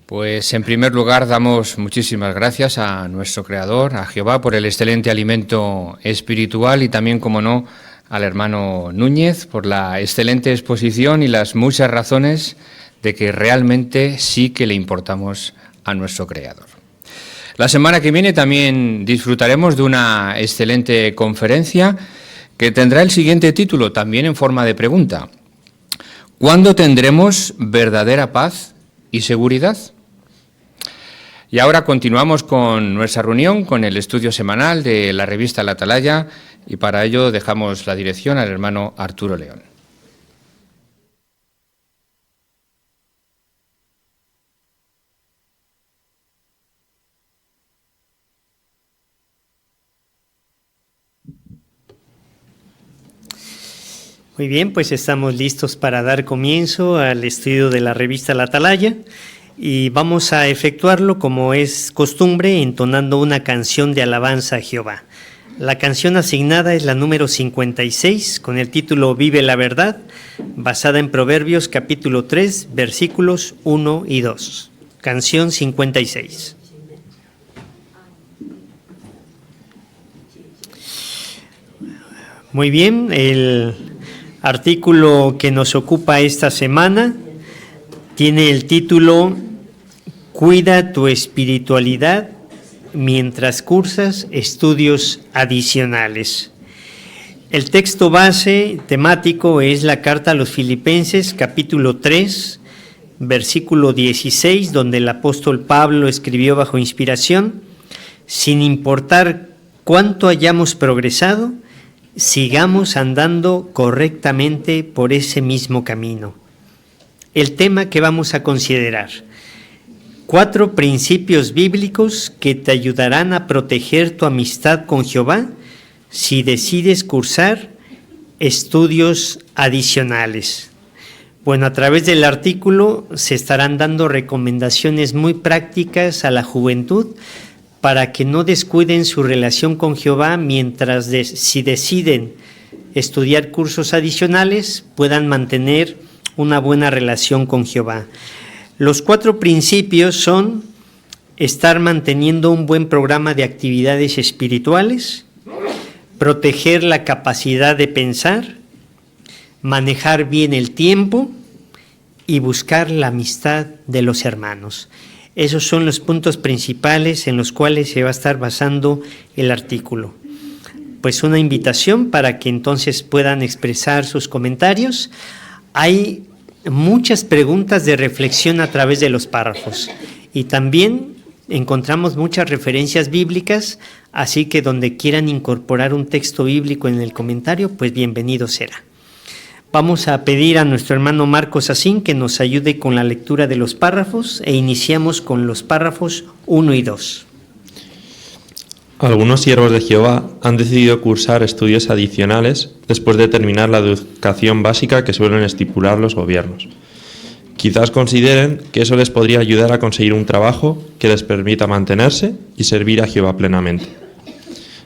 Pues en primer lugar damos muchísimas gracias a nuestro Creador, a Jehová, por el excelente alimento espiritual y también, como no, al hermano Núñez por la excelente exposición y las muchas razones de que realmente sí que le importamos a nuestro Creador. La semana que viene también disfrutaremos de una excelente conferencia que tendrá el siguiente título, también en forma de pregunta: ¿cuándo tendremos verdadera paz y seguridad? Y ahora continuamos con nuestra reunión, con el estudio semanal de la revista La Atalaya, y para ello dejamos la dirección al hermano Arturo León. Muy bien, pues estamos listos para dar comienzo al estudio de la revista La Atalaya y vamos a efectuarlo como es costumbre, entonando una canción de alabanza a Jehová. La canción asignada es la número 56 con el título Vive la Verdad, basada en Proverbios capítulo 3, versículos 1 y 2. Canción 56. Muy bien, el artículo que nos ocupa esta semana tiene el título Cuida tu espiritualidad mientras cursas estudios adicionales. El texto base temático es la carta a los Filipenses, capítulo 3, versículo 16, donde el apóstol Pablo escribió bajo inspiración: sin importar cuánto hayamos progresado, sigamos andando correctamente por ese mismo camino. El tema que vamos a considerar: 4 principios bíblicos que te ayudarán a proteger tu amistad con Jehová si decides cursar estudios adicionales. Bueno, a través del artículo se estarán dando recomendaciones muy prácticas a la juventud para que no descuiden su relación con Jehová mientras si deciden estudiar cursos adicionales, puedan mantener una buena relación con Jehová. Los 4 principios son: estar manteniendo un buen programa de actividades espirituales, proteger la capacidad de pensar, manejar bien el tiempo y buscar la amistad de los hermanos. Esos son los puntos principales en los cuales se va a estar basando el artículo. Pues una invitación para que entonces puedan expresar sus comentarios. Hay muchas preguntas de reflexión a través de los párrafos y también encontramos muchas referencias bíblicas, así que donde quieran incorporar un texto bíblico en el comentario, pues bienvenido será. Vamos a pedir a nuestro hermano Marcos Asín que nos ayude con la lectura de los párrafos e iniciamos con los párrafos 1 y 2. Algunos siervos de Jehová han decidido cursar estudios adicionales después de terminar la educación básica que suelen estipular los gobiernos. Quizás consideren que eso les podría ayudar a conseguir un trabajo que les permita mantenerse y servir a Jehová plenamente.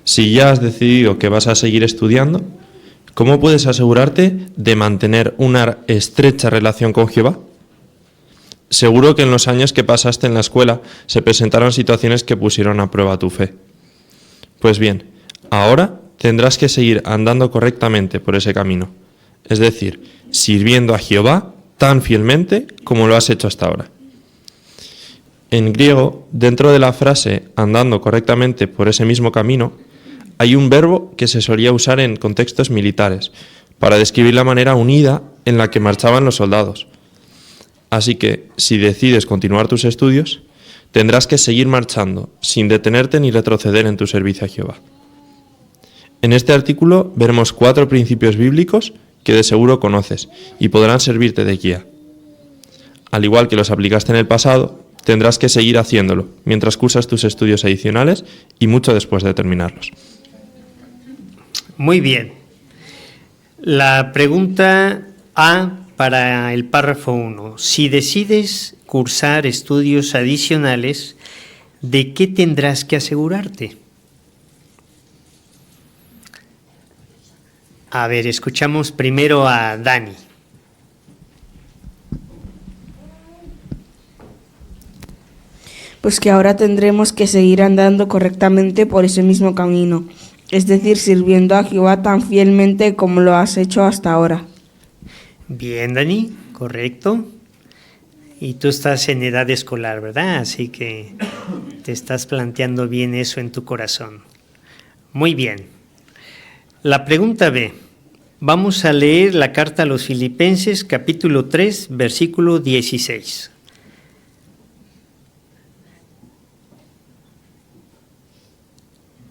Si ya has decidido que vas a seguir estudiando, ¿cómo puedes asegurarte de mantener una estrecha relación con Jehová? Seguro que en los años que pasaste en la escuela se presentaron situaciones que pusieron a prueba tu fe. Pues bien, ahora tendrás que seguir andando correctamente por ese camino. es decir, sirviendo a Jehová tan fielmente como lo has hecho hasta ahora. En griego, dentro de la frase andando correctamente por ese mismo camino, hay un verbo que se solía usar en contextos militares para describir la manera unida en la que marchaban los soldados. Así que, si decides continuar tus estudios, tendrás que seguir marchando, sin detenerte ni retroceder en tu servicio a Jehová. En este artículo veremos 4 principios bíblicos que de seguro conoces y podrán servirte de guía. Al igual que los aplicaste en el pasado, tendrás que seguir haciéndolo mientras cursas tus estudios adicionales y mucho después de terminarlos. Muy bien. La pregunta A para el párrafo 1. Si decides cursar estudios adicionales, ¿de qué tendrás que asegurarte? A ver, escuchamos primero a Dani. Pues que ahora tendremos que seguir andando correctamente por ese mismo camino, es decir, sirviendo a Jehová tan fielmente como lo has hecho hasta ahora. Bien, Dani, correcto. Y tú estás en edad escolar, ¿verdad? Así que te estás planteando bien eso en tu corazón. Muy bien. La pregunta B. Vamos a leer la carta a los Filipenses, capítulo 3, versículo 16.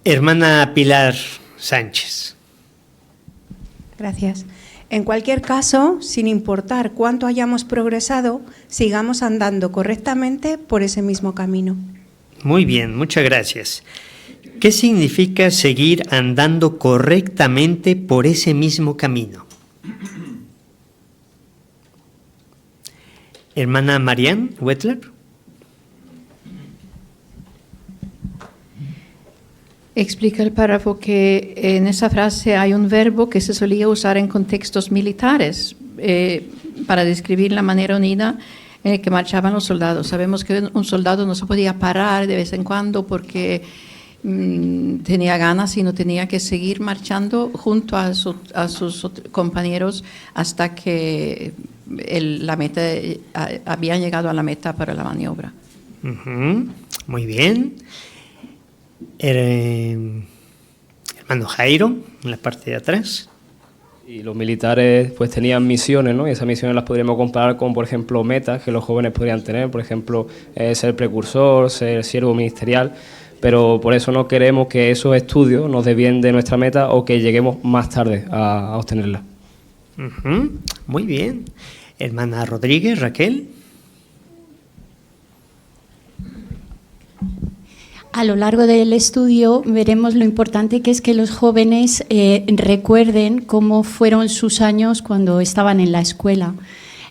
Hermana Pilar Sánchez. Gracias. En cualquier caso, sin importar cuánto hayamos progresado, sigamos andando correctamente por ese mismo camino. Muy bien, muchas gracias. ¿Qué significa seguir andando correctamente por ese mismo camino? Hermana Marianne Wettler. Explica el párrafo que en esa frase hay un verbo que se solía usar en contextos militares para describir la manera unida en la que marchaban los soldados. Sabemos que un soldado no se podía parar de vez en cuando porque tenía ganas, sino tenía que seguir marchando junto a sus compañeros hasta que habían llegado a la meta para la maniobra. Muy bien. Hermano Jairo, en la parte de atrás. Y los militares pues tenían misiones, ¿no? Y esas misiones las podríamos comparar con, por ejemplo, metas que los jóvenes podrían tener, por ejemplo, ser precursor, ser siervo ministerial, pero por eso no queremos que esos estudios nos desvíen de nuestra meta o que lleguemos más tarde a obtenerla. Muy bien. Hermana Rodríguez, Raquel. A lo largo del estudio veremos lo importante que es que los jóvenes recuerden cómo fueron sus años cuando estaban en la escuela.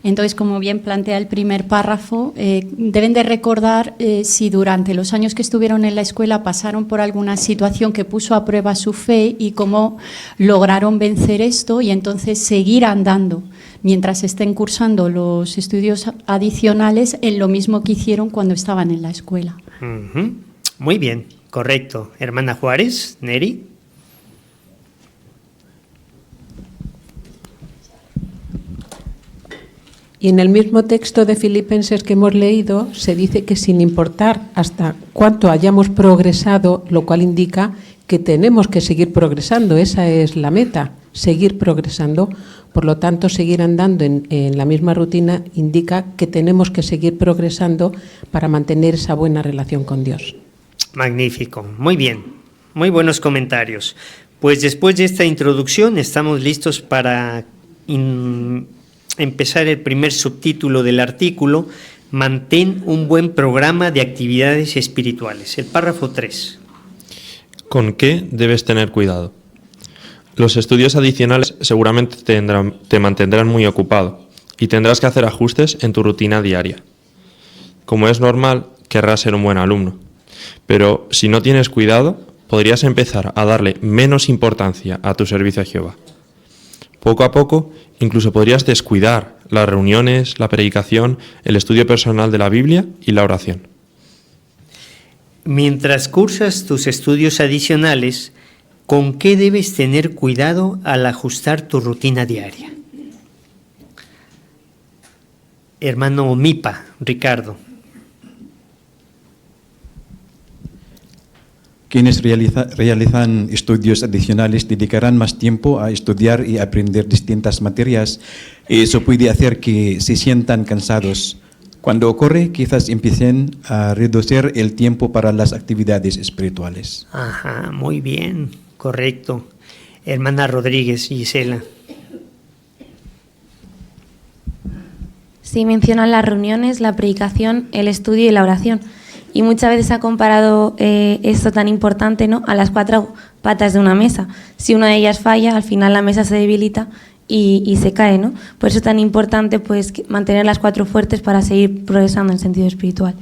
Entonces, como bien plantea el primer párrafo, deben de recordar si durante los años que estuvieron en la escuela pasaron por alguna situación que puso a prueba su fe y cómo lograron vencer esto y entonces seguir andando mientras estén cursando los estudios adicionales en lo mismo que hicieron cuando estaban en la escuela. Muy bien, correcto. Hermana Juárez, Neri. Y en el mismo texto de Filipenses que hemos leído se dice que sin importar hasta cuánto hayamos progresado, lo cual indica que tenemos que seguir progresando, esa es la meta, seguir progresando. Por lo tanto, seguir andando en la misma rutina indica que tenemos que seguir progresando para mantener esa buena relación con Dios. Magnífico, muy bien, muy buenos comentarios. Pues después de esta introducción estamos listos para empezar el primer subtítulo del artículo, mantén un buen programa de actividades espirituales. El párrafo 3. ¿Con qué debes tener cuidado? Los estudios adicionales seguramente te mantendrán muy ocupado y tendrás que hacer ajustes en tu rutina diaria. Como es normal, querrás ser un buen alumno. Pero si no tienes cuidado, podrías empezar a darle menos importancia a tu servicio a Jehová. Poco a poco, incluso podrías descuidar las reuniones, la predicación, el estudio personal de la Biblia y la oración. Mientras cursas tus estudios adicionales, ¿con qué debes tener cuidado al ajustar tu rutina diaria? Hermano Mipa, Ricardo. Quienes realizan estudios adicionales dedicarán más tiempo a estudiar y aprender distintas materias, y eso puede hacer que se sientan cansados. Cuando ocurre, quizás empiecen a reducir el tiempo para las actividades espirituales. Ajá, muy bien, correcto. Hermana Rodríguez, Gisela. Sí, mencionan las reuniones, la predicación, el estudio y la oración. Y muchas veces ha comparado esto tan importante, ¿no?, a las 4 patas de una mesa. Si una de ellas falla, al final la mesa se debilita y se cae, ¿no? Por eso es tan importante, pues, mantener las 4 fuertes para seguir progresando en sentido espiritual.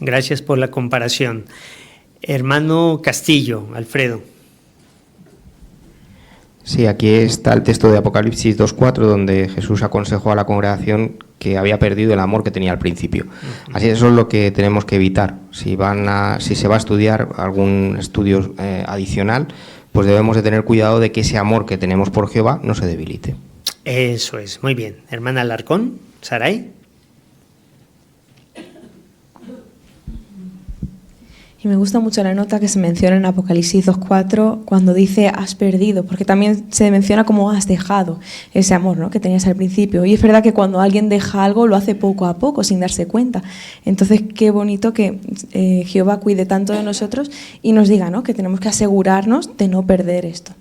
Gracias por la comparación. Hermano Castillo, Alfredo. Sí, aquí está el texto de Apocalipsis 2.4, donde Jesús aconsejó a la congregación que había perdido el amor que tenía al principio. Así eso es lo que tenemos que evitar. Si se va a estudiar algún estudio adicional, pues debemos de tener cuidado de que ese amor que tenemos por Jehová no se debilite. Eso es, muy bien. Hermana Alarcón, Saray. Y me gusta mucho la nota que se menciona en Apocalipsis 2.4 cuando dice has perdido, porque también se menciona como has dejado ese amor, ¿no?, que tenías al principio. Y es verdad que cuando alguien deja algo lo hace poco a poco, sin darse cuenta. Entonces, qué bonito que Jehová cuide tanto de nosotros y nos diga, ¿no?, que tenemos que asegurarnos de no perder esto.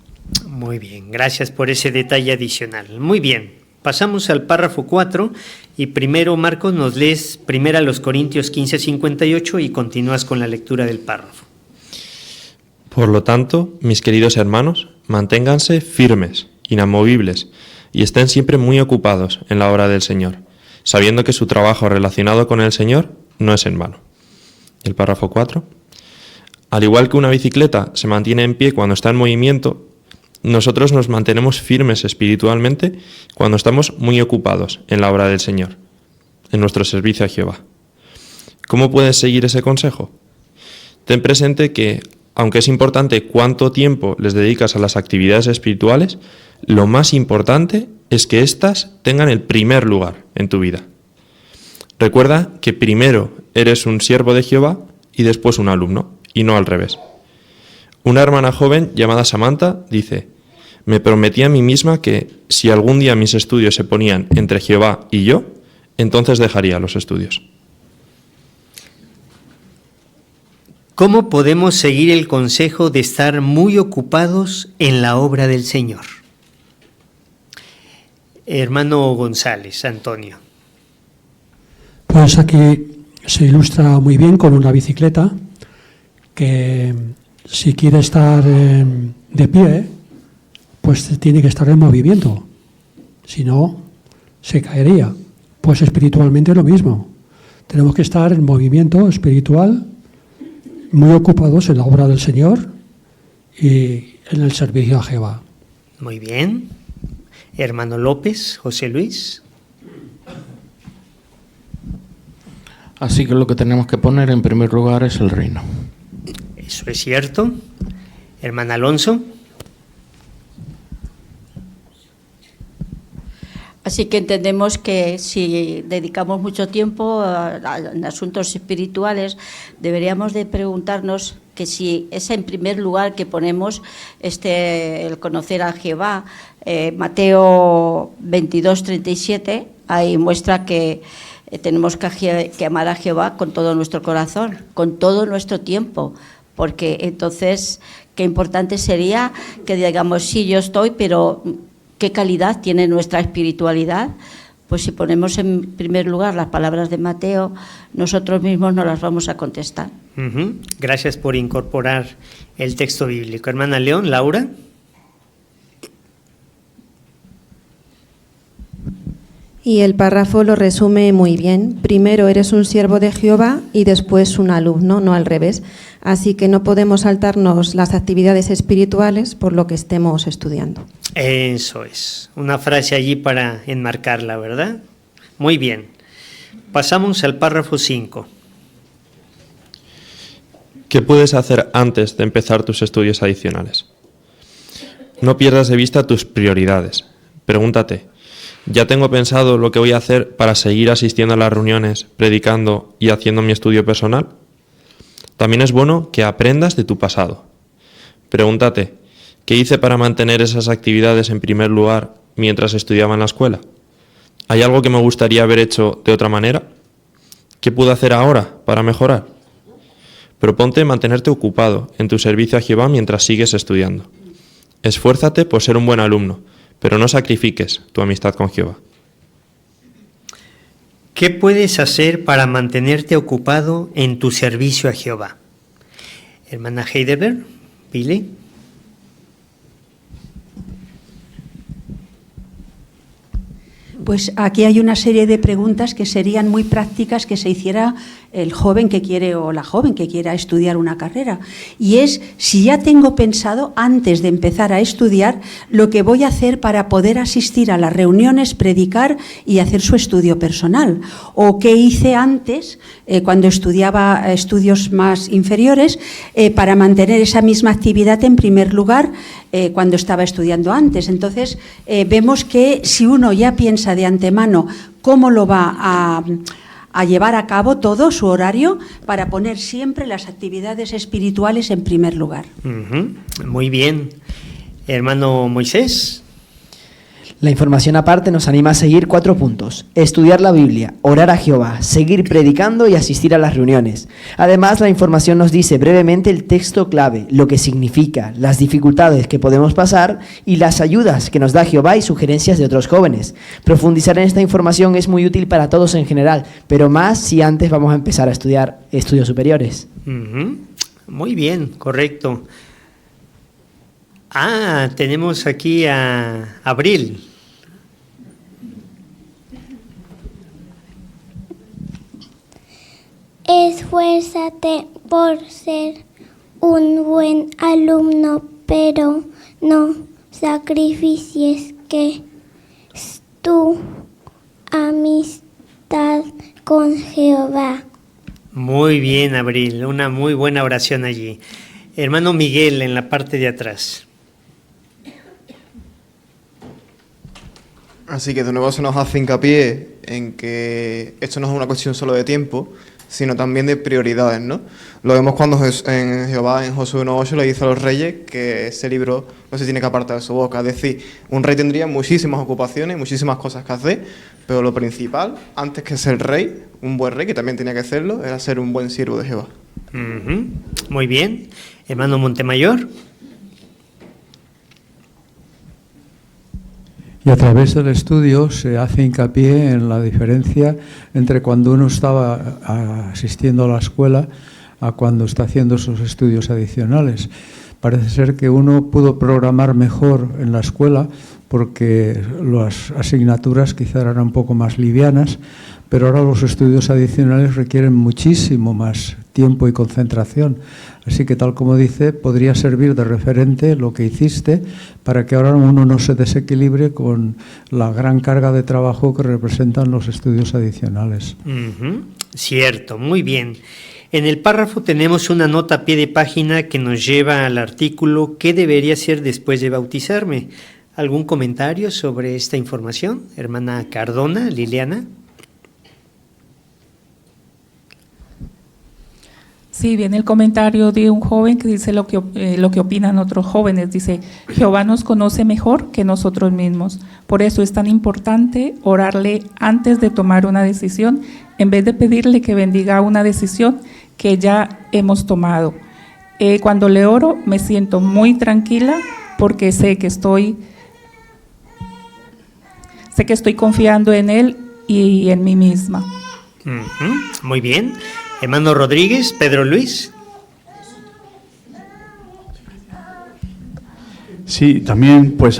Muy bien, gracias por ese detalle adicional. Muy bien. Pasamos al párrafo 4 y primero, Marcos, nos lees primero a los Corintios 15:58 y continúas con la lectura del párrafo. Por lo tanto, mis queridos hermanos, manténganse firmes, inamovibles, y estén siempre muy ocupados en la obra del Señor, sabiendo que su trabajo relacionado con el Señor no es en vano. El párrafo 4. Al igual que una bicicleta se mantiene en pie cuando está en movimiento, nosotros nos mantenemos firmes espiritualmente cuando estamos muy ocupados en la obra del Señor, en nuestro servicio a Jehová. ¿Cómo puedes seguir ese consejo? Ten presente que, aunque es importante cuánto tiempo les dedicas a las actividades espirituales, lo más importante es que éstas tengan el primer lugar en tu vida. Recuerda que primero eres un siervo de Jehová y después un alumno, y no al revés. Una hermana joven llamada Samantha dice: me prometí a mí misma que si algún día mis estudios se ponían entre Jehová y yo, entonces dejaría los estudios. ¿Cómo podemos seguir el consejo de estar muy ocupados en la obra del Señor? Hermano González, Antonio. Pues aquí se ilustra muy bien con una bicicleta que si quiere estar de pie, pues tiene que estar en movimiento, si no, se caería. Pues espiritualmente lo mismo, tenemos que estar en movimiento espiritual, muy ocupados en la obra del Señor y en el servicio a Jehová. Muy bien. Hermano López, José Luis. Así que lo que tenemos que poner en primer lugar es el reino. Eso es cierto. Hermana Alonso. Así que entendemos que si dedicamos mucho tiempo a asuntos espirituales, deberíamos de preguntarnos que si es en primer lugar que ponemos el conocer a Jehová. Mateo 22:37, ahí muestra que tenemos que amar a Jehová con todo nuestro corazón, con todo nuestro tiempo, porque entonces qué importante sería que digamos, sí, yo estoy, pero ¿qué calidad tiene nuestra espiritualidad? Pues si ponemos en primer lugar las palabras de Mateo, nosotros mismos nos las vamos a contestar. Gracias por incorporar el texto bíblico. Hermana León, Laura. Y el párrafo lo resume muy bien. Primero eres un siervo de Jehová y después un alumno, no al revés. Así que no podemos saltarnos las actividades espirituales por lo que estemos estudiando. Eso es, una frase allí para enmarcarla, ¿verdad? Muy bien. Pasamos al párrafo 5. ¿Qué puedes hacer antes de empezar tus estudios adicionales? No pierdas de vista tus prioridades. Pregúntate, Ya tengo pensado lo que voy a hacer para seguir asistiendo a las reuniones, predicando y haciendo mi estudio personal. También es bueno que aprendas de tu pasado. Pregúntate, ¿qué hice para mantener esas actividades en primer lugar mientras estudiaba en la escuela? ¿Hay algo que me gustaría haber hecho de otra manera? ¿Qué puedo hacer ahora para mejorar? Proponte mantenerte ocupado en tu servicio a Jehová mientras sigues estudiando. Esfuérzate por ser un buen alumno, pero no sacrifiques tu amistad con Jehová. ¿Qué puedes hacer para mantenerte ocupado en tu servicio a Jehová? Hermana Heidelberg, Pili. Pues aquí hay una serie de preguntas que serían muy prácticas que se hiciera el joven que quiere o la joven que quiera estudiar una carrera. Y es si ya tengo pensado, antes de empezar a estudiar, lo que voy a hacer para poder asistir a las reuniones, predicar y hacer su estudio personal. O qué hice antes, cuando estudiaba estudios más inferiores, para mantener esa misma actividad en primer lugar cuando estaba estudiando antes. Entonces, vemos que si uno ya piensa de antemano cómo lo va a llevar a cabo todo su horario para poner siempre las actividades espirituales en primer lugar. Muy bien. Hermano Moisés. La información aparte nos anima a seguir 4 puntos: estudiar la Biblia, orar a Jehová, seguir predicando y asistir a las reuniones. Además, la información nos dice brevemente el texto clave, lo que significa, las dificultades que podemos pasar y las ayudas que nos da Jehová y sugerencias de otros jóvenes. Profundizar en esta información es muy útil para todos en general, pero más si antes vamos a empezar a estudiar estudios superiores. Muy bien, correcto. Tenemos aquí a Abril. Esfuérzate por ser un buen alumno, pero no sacrifiques que tu amistad con Jehová. Muy bien, Abril, una muy buena oración allí. Hermano Miguel, en la parte de atrás. Así que de nuevo se nos hace hincapié en que esto no es una cuestión solo de tiempo, sino también de prioridades, ¿no? Lo vemos cuando en Jehová, en Josué 1:8, le dice a los reyes que ese libro no se tiene que apartar de su boca. Es decir, un rey tendría muchísimas ocupaciones, muchísimas cosas que hacer, pero lo principal, antes que ser rey, un buen rey, que también tenía que hacerlo, era ser un buen siervo de Jehová. Muy bien. Hermano Montemayor. Y a través del estudio se hace hincapié en la diferencia entre cuando uno estaba asistiendo a la escuela a cuando está haciendo sus estudios adicionales. Parece ser que uno pudo programar mejor en la escuela porque las asignaturas quizá eran un poco más livianas, pero ahora los estudios adicionales requieren muchísimo más tiempo y concentración. Así que, tal como dice, podría servir de referente lo que hiciste para que ahora uno no se desequilibre con la gran carga de trabajo que representan los estudios adicionales. Cierto, muy bien. En el párrafo tenemos una nota a pie de página que nos lleva al artículo ¿qué debería hacer después de bautizarme? ¿Algún comentario sobre esta información? Hermana Cardona, Liliana. Sí, viene el comentario de un joven que dice lo que opinan otros jóvenes. Dice, Jehová nos conoce mejor que nosotros mismos. Por eso es tan importante orarle antes de tomar una decisión, en vez de pedirle que bendiga una decisión que ya hemos tomado. Cuando le oro me siento muy tranquila porque sé que estoy confiando en Él y en mí misma. Muy bien. Hermano Rodríguez, Pedro Luis. Sí, también pues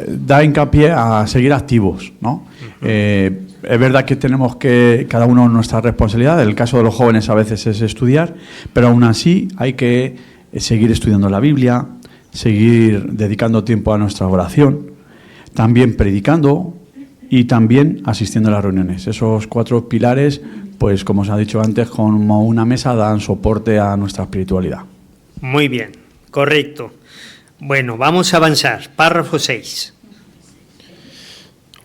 da hincapié a seguir activos, ¿no? Es verdad que tenemos que, cada uno nuestra responsabilidad, en el caso de los jóvenes a veces es estudiar, pero aún así hay que seguir estudiando la Biblia, seguir dedicando tiempo a nuestra oración, también predicando y también asistiendo a las reuniones. Esos 4 pilares, pues como os ha dicho antes, como una mesa dan soporte a nuestra espiritualidad. Muy bien, correcto. Bueno, vamos a avanzar. Párrafo 6.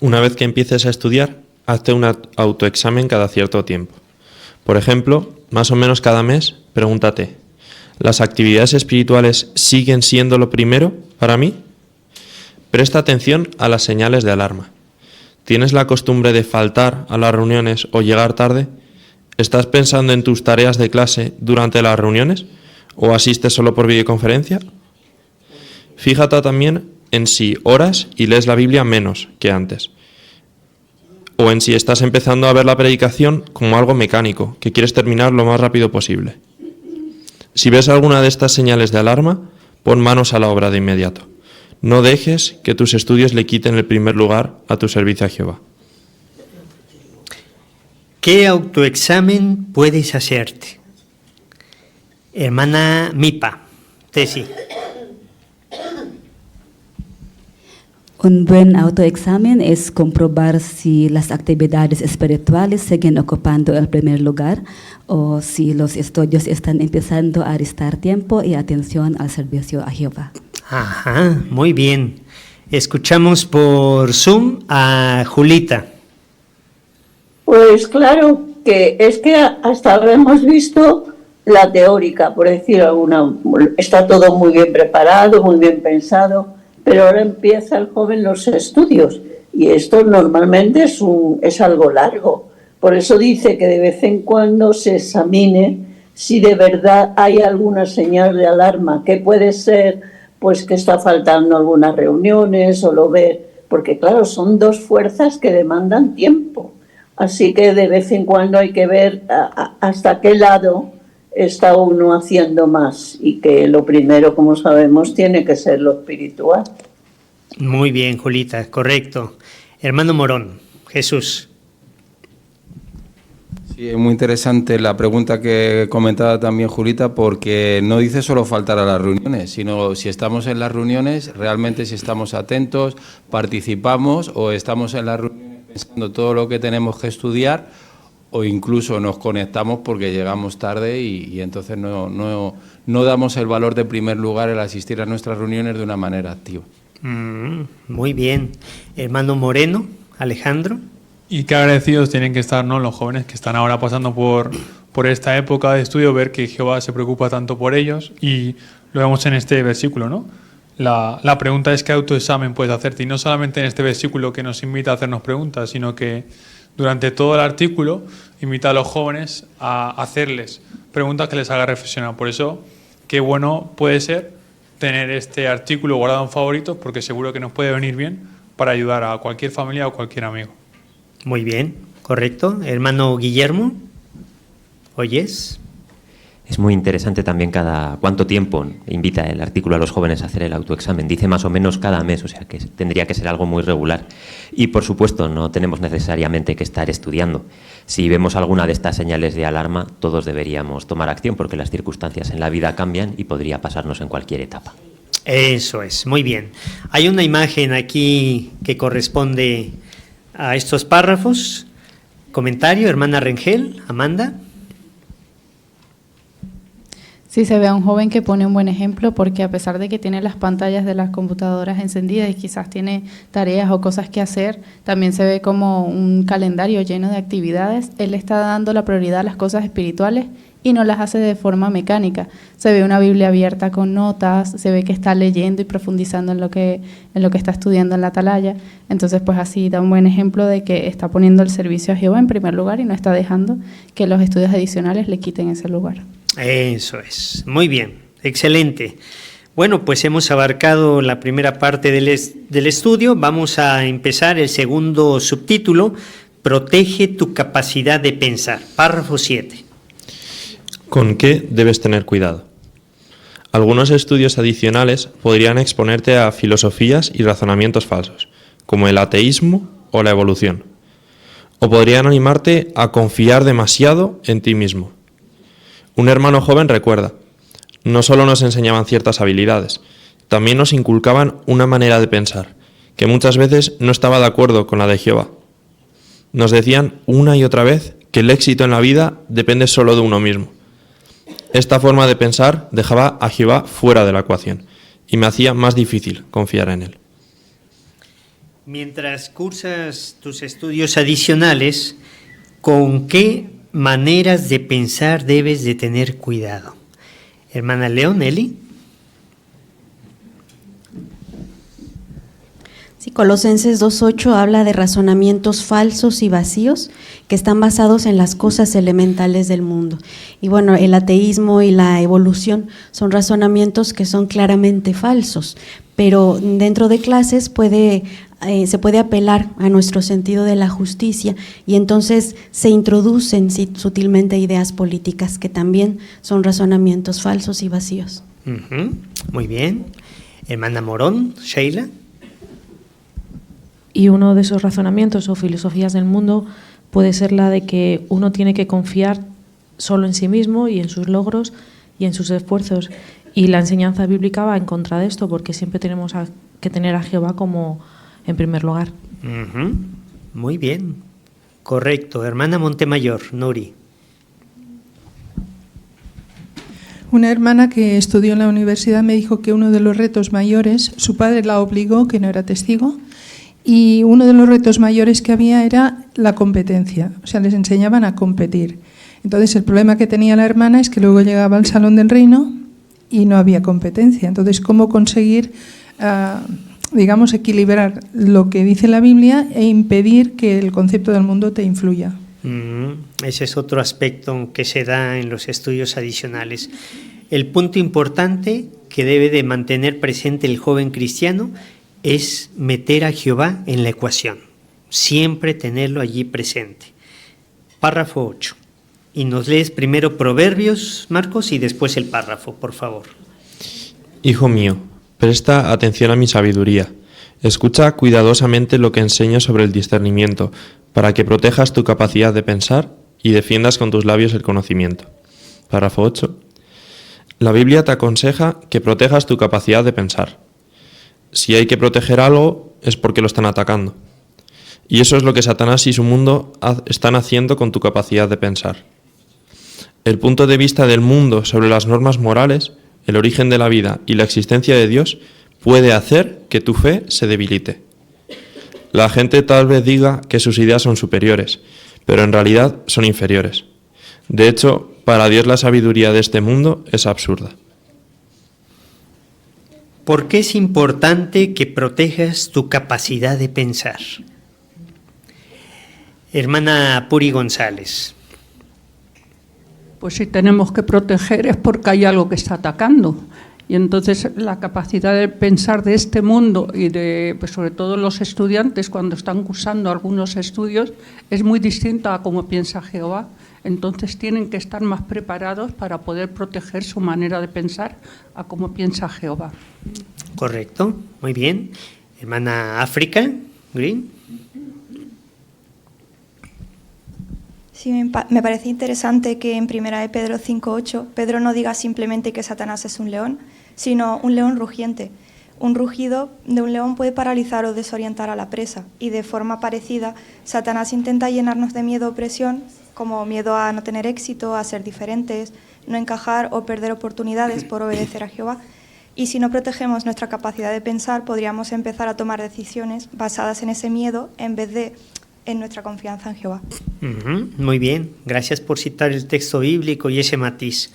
Una vez que empieces a estudiar, hazte un autoexamen cada cierto tiempo. Por ejemplo, más o menos cada mes, pregúntate, ¿las actividades espirituales siguen siendo lo primero para mí? Presta atención a las señales de alarma. ¿Tienes la costumbre de faltar a las reuniones o llegar tarde? ¿Estás pensando en tus tareas de clase durante las reuniones o asistes solo por videoconferencia? Fíjate también en si oras y lees la Biblia menos que antes, o en si estás empezando a ver la predicación como algo mecánico, que quieres terminar lo más rápido posible. Si ves alguna de estas señales de alarma, pon manos a la obra de inmediato. No dejes que tus estudios le quiten el primer lugar a tu servicio a Jehová. ¿Qué autoexamen puedes hacerte? Hermana Mipa, Tesi. Un buen autoexamen es comprobar si las actividades espirituales siguen ocupando el primer lugar o si los estudios están empezando a restar tiempo y atención al servicio a Jehová. Ajá, muy bien. Escuchamos por Zoom a Julita. Pues claro, que es que hasta ahora hemos visto la teórica, por decir alguna. Está todo muy bien preparado, muy bien pensado, pero ahora empieza el joven los estudios y esto normalmente es algo largo. Por eso dice que de vez en cuando se examine si de verdad hay alguna señal de alarma, que puede ser pues que está faltando algunas reuniones o lo ve, porque claro, son dos fuerzas que demandan tiempo. Así que de vez en cuando hay que ver hasta qué lado está uno haciendo más y que lo primero, como sabemos, tiene que ser lo espiritual. Muy bien, Julita, correcto. Hermano Morón, Jesús. Sí, es muy interesante la pregunta que comentaba también Julita, porque no dice solo faltar a las reuniones, sino si estamos en las reuniones, realmente si estamos atentos, participamos o estamos en las reuniones pensando todo lo que tenemos que estudiar o incluso nos conectamos porque llegamos tarde y entonces no damos el valor de primer lugar el asistir a nuestras reuniones de una manera activa. Muy bien. Hermano Moreno, Alejandro. Y qué agradecidos tienen que estar, ¿no?, los jóvenes que están ahora pasando por esta época de estudio, ver que Jehová se preocupa tanto por ellos y lo vemos en este versículo, ¿no? La pregunta es qué autoexamen puedes hacerte, y no solamente en este versículo que nos invita a hacernos preguntas, sino que durante todo el artículo invita a los jóvenes a hacerles preguntas que les haga reflexionar. Por eso, qué bueno puede ser tener este artículo guardado en favoritos, porque seguro que nos puede venir bien para ayudar a cualquier familia o cualquier amigo. Muy bien, correcto. Hermano Guillermo, ¿oyes? Es muy interesante también cada cuánto tiempo invita el artículo a los jóvenes a hacer el autoexamen. Dice más o menos cada mes, o sea que tendría que ser algo muy regular. Y por supuesto no tenemos necesariamente que estar estudiando. Si vemos alguna de estas señales de alarma, todos deberíamos tomar acción porque las circunstancias en la vida cambian y podría pasarnos en cualquier etapa. Eso es, muy bien. Hay una imagen aquí que corresponde a estos párrafos. Comentario, hermana Rengel, Amanda. Sí, se ve a un joven que pone un buen ejemplo porque a pesar de que tiene las pantallas de las computadoras encendidas y quizás tiene tareas o cosas que hacer, también se ve como un calendario lleno de actividades. Él está dando la prioridad a las cosas espirituales y no las hace de forma mecánica. Se ve una Biblia abierta con notas, se ve que está leyendo y profundizando en lo que está estudiando en la atalaya. Entonces, pues así da un buen ejemplo de que está poniendo el servicio a Jehová en primer lugar y no está dejando que los estudios adicionales le quiten ese lugar. Eso es, muy bien, excelente. Bueno, pues hemos abarcado la primera parte del estudio. Vamos a empezar el segundo subtítulo, Protege tu capacidad de pensar, párrafo 7. ¿Con qué debes tener cuidado? Algunos estudios adicionales podrían exponerte a filosofías y razonamientos falsos, como el ateísmo o la evolución, o podrían animarte a confiar demasiado en ti mismo. Un hermano joven recuerda, no solo nos enseñaban ciertas habilidades, también nos inculcaban una manera de pensar, que muchas veces no estaba de acuerdo con la de Jehová. Nos decían una y otra vez que el éxito en la vida depende solo de uno mismo. Esta forma de pensar dejaba a Jehová fuera de la ecuación y me hacía más difícil confiar en él. Mientras cursas tus estudios adicionales, ¿con qué maneras de pensar debes de tener cuidado? Hermana León, Eli. Sí, Colosenses 2:8 habla de razonamientos falsos y vacíos que están basados en las cosas elementales del mundo. Y bueno, el ateísmo y la evolución son razonamientos que son claramente falsos, pero dentro de clases se puede apelar a nuestro sentido de la justicia y entonces se introducen sutilmente ideas políticas que también son razonamientos falsos y vacíos. Muy bien. Hermana Morón, Sheila. Y uno de esos razonamientos o filosofías del mundo puede ser la de que uno tiene que confiar solo en sí mismo y en sus logros y en sus esfuerzos. Y la enseñanza bíblica va en contra de esto, porque siempre tenemos que tener a Jehová como en primer lugar. Muy bien, correcto. Hermana Montemayor, Nuri. Una hermana que estudió en la universidad me dijo que uno de los retos mayores, su padre la obligó, que no era testigo, y uno de los retos mayores que había era la competencia, o sea, les enseñaban a competir. Entonces el problema que tenía la hermana es que luego llegaba al Salón del Reino y no había competencia. Entonces, ¿cómo conseguir, digamos, equilibrar lo que dice la Biblia e impedir que el concepto del mundo te influya? Ese es otro aspecto que se da en los estudios adicionales. El punto importante que debe de mantener presente el joven cristiano es meter a Jehová en la ecuación, siempre tenerlo allí presente. Párrafo 8. Y nos lees primero Proverbios, Marcos, y después el párrafo, por favor. Hijo mío, presta atención a mi sabiduría. Escucha cuidadosamente lo que enseño sobre el discernimiento, para que protejas tu capacidad de pensar y defiendas con tus labios el conocimiento. Párrafo 8. La Biblia te aconseja que protejas tu capacidad de pensar. Si hay que proteger algo, es porque lo están atacando. Y eso es lo que Satanás y su mundo están haciendo con tu capacidad de pensar. El punto de vista del mundo sobre las normas morales, el origen de la vida y la existencia de Dios puede hacer que tu fe se debilite. La gente tal vez diga que sus ideas son superiores, pero en realidad son inferiores. De hecho, para Dios la sabiduría de este mundo es absurda. ¿Por qué es importante que protejas tu capacidad de pensar? Hermana Puri González. Pues si tenemos que proteger es porque hay algo que está atacando. Y entonces la capacidad de pensar de este mundo y de, pues sobre todo los estudiantes cuando están cursando algunos estudios es muy distinta a cómo piensa Jehová. Entonces tienen que estar más preparados para poder proteger su manera de pensar a cómo piensa Jehová. Correcto, muy bien. Hermana África, Green. Sí, me parece interesante que en 1 de Pedro 5:8 Pedro no diga simplemente que Satanás es un león, sino un león rugiente. Un rugido de un león puede paralizar o desorientar a la presa, y de forma parecida, Satanás intenta llenarnos de miedo o opresión, como miedo a no tener éxito, a ser diferentes, no encajar o perder oportunidades por obedecer a Jehová. Y si no protegemos nuestra capacidad de pensar, podríamos empezar a tomar decisiones basadas en ese miedo en vez de en nuestra confianza en Jehová. Muy bien, gracias por citar el texto bíblico y ese matiz.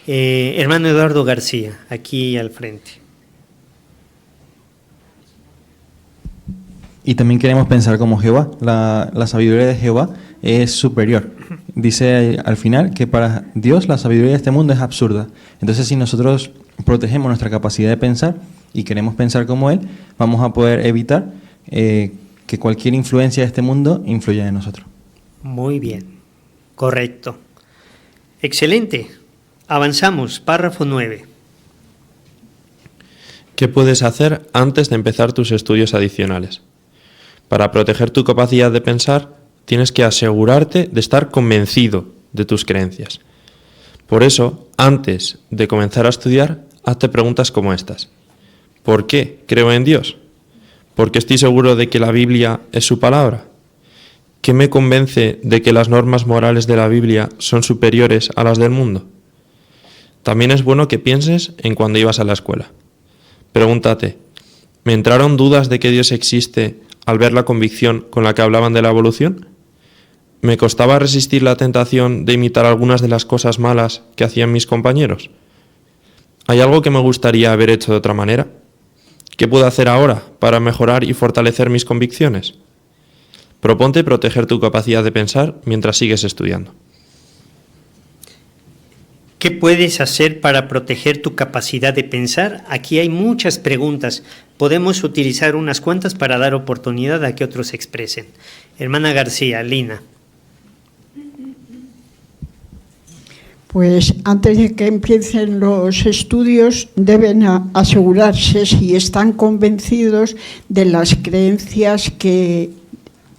Hermano Eduardo García, aquí al frente. Y también queremos pensar como Jehová. La sabiduría de Jehová es superior. Dice al final que para Dios la sabiduría de este mundo es absurda. Entonces, si nosotros protegemos nuestra capacidad de pensar y queremos pensar como Él, vamos a poder evitar que cualquier influencia de este mundo influya en nosotros. Muy bien, correcto. Excelente. Avanzamos, párrafo 9. ¿Qué puedes hacer antes de empezar tus estudios adicionales? Para proteger tu capacidad de pensar, tienes que asegurarte de estar convencido de tus creencias. Por eso, antes de comenzar a estudiar, hazte preguntas como estas. ¿Por qué creo en Dios? ¿Por qué estoy seguro de que la Biblia es su palabra? ¿Qué me convence de que las normas morales de la Biblia son superiores a las del mundo? También es bueno que pienses en cuando ibas a la escuela. Pregúntate, ¿me entraron dudas de que Dios existe al ver la convicción con la que hablaban de la evolución? ¿Me costaba resistir la tentación de imitar algunas de las cosas malas que hacían mis compañeros? ¿Hay algo que me gustaría haber hecho de otra manera? ¿Qué puedo hacer ahora para mejorar y fortalecer mis convicciones? Proponte proteger tu capacidad de pensar mientras sigues estudiando. ¿Qué puedes hacer para proteger tu capacidad de pensar? Aquí hay muchas preguntas. Podemos utilizar unas cuantas para dar oportunidad a que otros se expresen. Hermana García, Lina. Pues antes de que empiecen los estudios deben asegurarse si están convencidos de las creencias que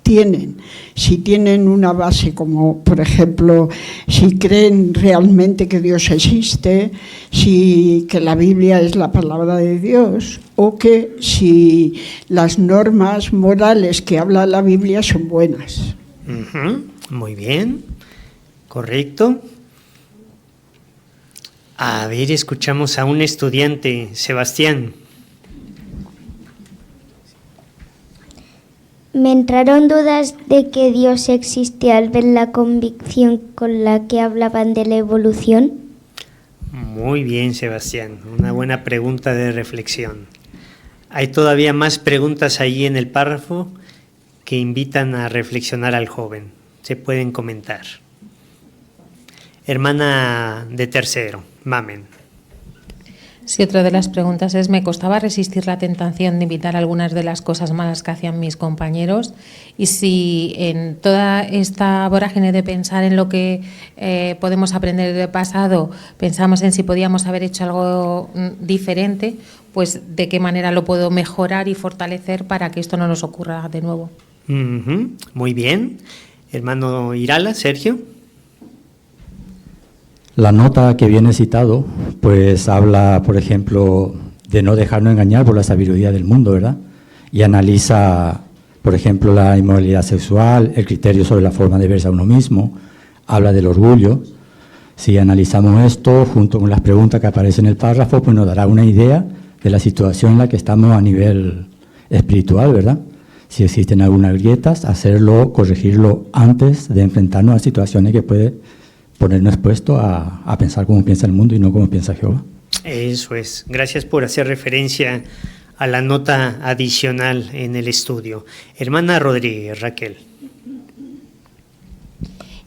tienen. Si tienen una base como, por ejemplo, si creen realmente que Dios existe, si que la Biblia es la palabra de Dios, o que si las normas morales que habla la Biblia son buenas. Muy bien, correcto. A ver, escuchamos a un estudiante, Sebastián. Me entraron dudas de que Dios existe al ver la convicción con la que hablaban de la evolución. Muy bien, Sebastián, una buena pregunta de reflexión. Hay todavía más preguntas ahí en el párrafo que invitan a reflexionar al joven. Se pueden comentar. Hermana de tercero, Mamen. Sí, otra de las preguntas es, me costaba resistir la tentación de imitar algunas de las cosas malas que hacían mis compañeros, y si en toda esta vorágine de pensar en lo que podemos aprender del pasado, pensamos en si podíamos haber hecho algo diferente, pues de qué manera lo puedo mejorar y fortalecer para que esto no nos ocurra de nuevo. Muy bien. Hermano Irala, Sergio. La nota que viene citado, pues habla, por ejemplo, de no dejarnos engañar por la sabiduría del mundo, ¿verdad? Y analiza, por ejemplo, la inmoralidad sexual, el criterio sobre la forma de verse a uno mismo, habla del orgullo. Si analizamos esto junto con las preguntas que aparecen en el párrafo, pues nos dará una idea de la situación en la que estamos a nivel espiritual, ¿verdad? Si existen algunas grietas, hacerlo, corregirlo antes de enfrentarnos a situaciones que puede ponernos expuestos a pensar cómo piensa el mundo y no cómo piensa Jehová. Eso es. Gracias por hacer referencia a la nota adicional en el estudio. Hermana Rodríguez, Raquel.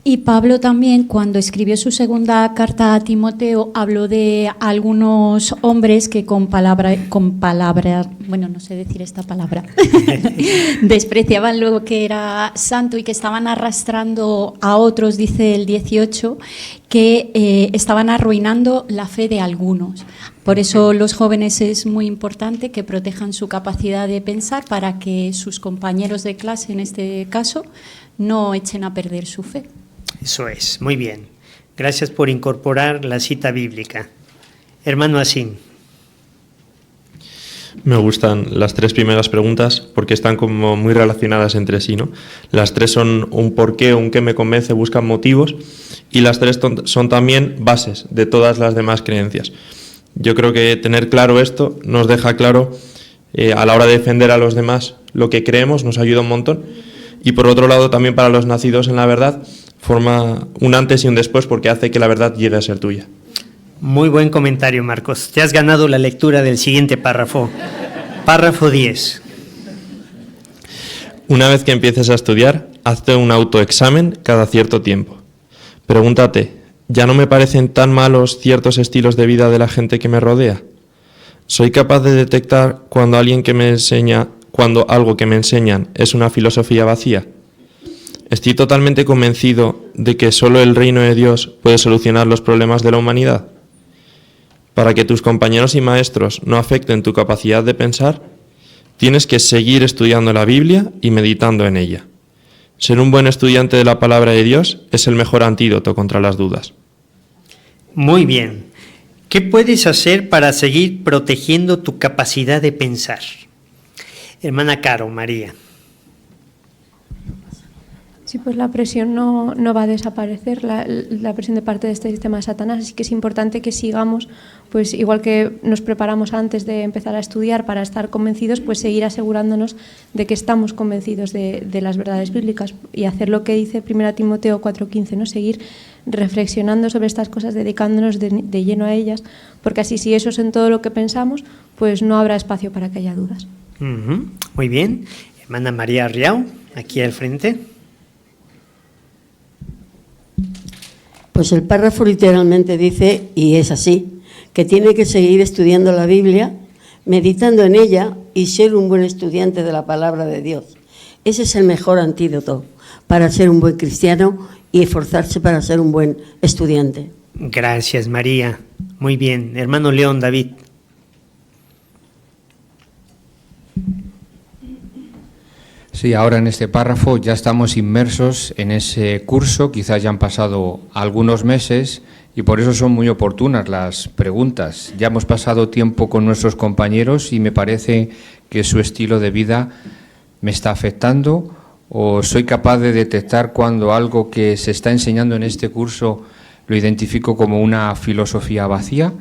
Y Pablo también, cuando escribió su segunda carta a Timoteo, habló de algunos hombres que con palabras, bueno, no sé decir esta palabra, despreciaban lo que era santo y que estaban arrastrando a otros, dice el 18, que estaban arruinando la fe de algunos. Por eso los jóvenes es muy importante que protejan su capacidad de pensar para que sus compañeros de clase, en este caso, no echen a perder su fe. Eso es, muy bien. Gracias por incorporar la cita bíblica. Hermano Asín. Me gustan las tres primeras preguntas porque están como muy relacionadas entre sí, ¿no? Las tres son un por qué, un qué me convence, buscan motivos, y las tres son también bases de todas las demás creencias. Yo creo que tener claro esto nos deja claro a la hora de defender a los demás lo que creemos, nos ayuda un montón. Y por otro lado, también para los nacidos en la verdad, forma un antes y un después porque hace que la verdad llegue a ser tuya. Muy buen comentario, Marcos. Te has ganado la lectura del siguiente párrafo. Párrafo 10. Una vez que empieces a estudiar, hazte un autoexamen cada cierto tiempo. Pregúntate, ¿ya no me parecen tan malos ciertos estilos de vida de la gente que me rodea? ¿Soy capaz de detectar cuando algo que me enseñan es una filosofía vacía? ¿Estoy totalmente convencido de que solo el reino de Dios puede solucionar los problemas de la humanidad? Para que tus compañeros y maestros no afecten tu capacidad de pensar, tienes que seguir estudiando la Biblia y meditando en ella. Ser un buen estudiante de la palabra de Dios es el mejor antídoto contra las dudas. Muy bien. ¿Qué puedes hacer para seguir protegiendo tu capacidad de pensar? Hermana Caro, María. Sí, pues la presión no va a desaparecer, la presión de parte de este sistema de Satanás, así que es importante que sigamos, pues igual que nos preparamos antes de empezar a estudiar para estar convencidos, pues seguir asegurándonos de que estamos convencidos de las verdades bíblicas y hacer lo que dice 1 Timoteo 4:15, ¿no? Seguir reflexionando sobre estas cosas, dedicándonos de lleno a ellas, porque así si eso es en todo lo que pensamos, pues no habrá espacio para que haya dudas. Muy bien. Hermana María Riau, aquí al frente. Pues el párrafo literalmente dice, y es así, que tiene que seguir estudiando la Biblia, meditando en ella y ser un buen estudiante de la palabra de Dios. Ese es el mejor antídoto para ser un buen cristiano y esforzarse para ser un buen estudiante. Gracias, María. Muy bien. Hermano León David. Sí, ahora en este párrafo ya estamos inmersos en ese curso, quizás ya han pasado algunos meses y por eso son muy oportunas las preguntas. Ya hemos pasado tiempo con nuestros compañeros y me parece que su estilo de vida me está afectando o soy capaz de detectar cuando algo que se está enseñando en este curso lo identifico como una filosofía vacía.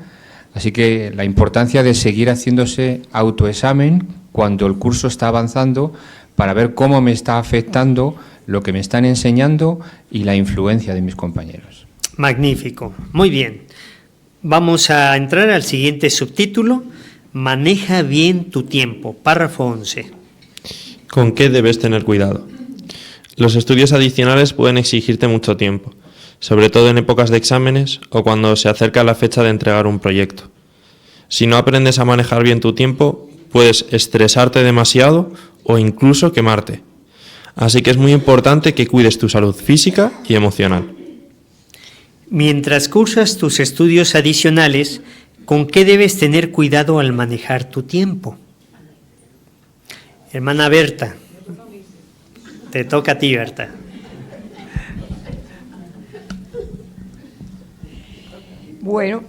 Así que la importancia de seguir haciéndose autoexamen cuando el curso está avanzando para ver cómo me está afectando lo que me están enseñando y la influencia de mis compañeros. Magnífico, muy bien. Vamos a entrar al siguiente subtítulo, maneja bien tu tiempo, párrafo 11. ¿Con qué debes tener cuidado? Los estudios adicionales pueden exigirte mucho tiempo, sobre todo en épocas de exámenes o cuando se acerca la fecha de entregar un proyecto. Si no aprendes a manejar bien tu tiempo, puedes estresarte demasiado o incluso quemarte. Así que es muy importante que cuides tu salud física y emocional. Mientras cursas tus estudios adicionales, ¿con qué debes tener cuidado al manejar tu tiempo? Hermana Berta, te toca a ti, Berta. Bueno,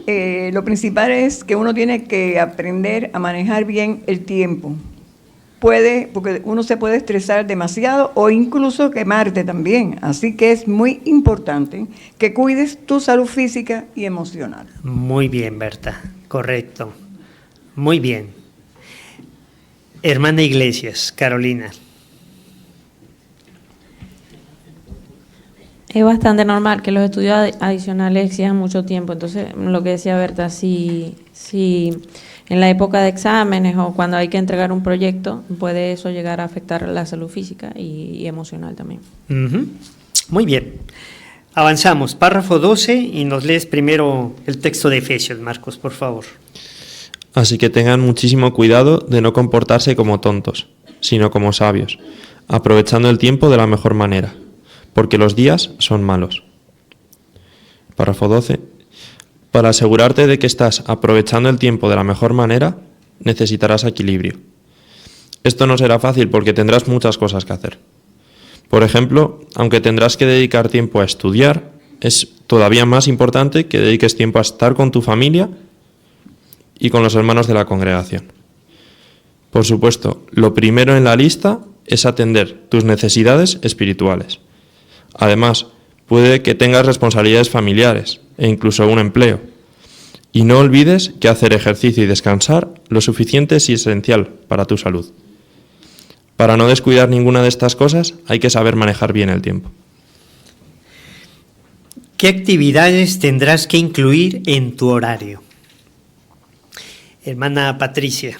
lo principal es que uno tiene que aprender a manejar bien el tiempo. Porque uno se puede estresar demasiado o incluso quemarte también. Así que es muy importante que cuides tu salud física y emocional. Muy bien, Berta, correcto. Muy bien. Hermana Iglesias, Carolina. Es bastante normal que los estudios adicionales exijan mucho tiempo. Entonces, lo que decía Berta, si en la época de exámenes o cuando hay que entregar un proyecto, puede eso llegar a afectar la salud física y emocional también. Muy bien. Avanzamos, párrafo 12, y nos lees primero el texto de Efesios, Marcos, por favor. Así que tengan muchísimo cuidado de no comportarse como tontos, sino como sabios, aprovechando el tiempo de la mejor manera, porque los días son malos. Párrafo 12. Para asegurarte de que estás aprovechando el tiempo de la mejor manera, necesitarás equilibrio. Esto no será fácil porque tendrás muchas cosas que hacer. Por ejemplo, aunque tendrás que dedicar tiempo a estudiar, es todavía más importante que dediques tiempo a estar con tu familia y con los hermanos de la congregación. Por supuesto, lo primero en la lista es atender tus necesidades espirituales. Además, puede que tengas responsabilidades familiares e incluso un empleo. Y no olvides que hacer ejercicio y descansar lo suficiente es esencial para tu salud. Para no descuidar ninguna de estas cosas, hay que saber manejar bien el tiempo. ¿Qué actividades tendrás que incluir en tu horario? Hermana Patricia.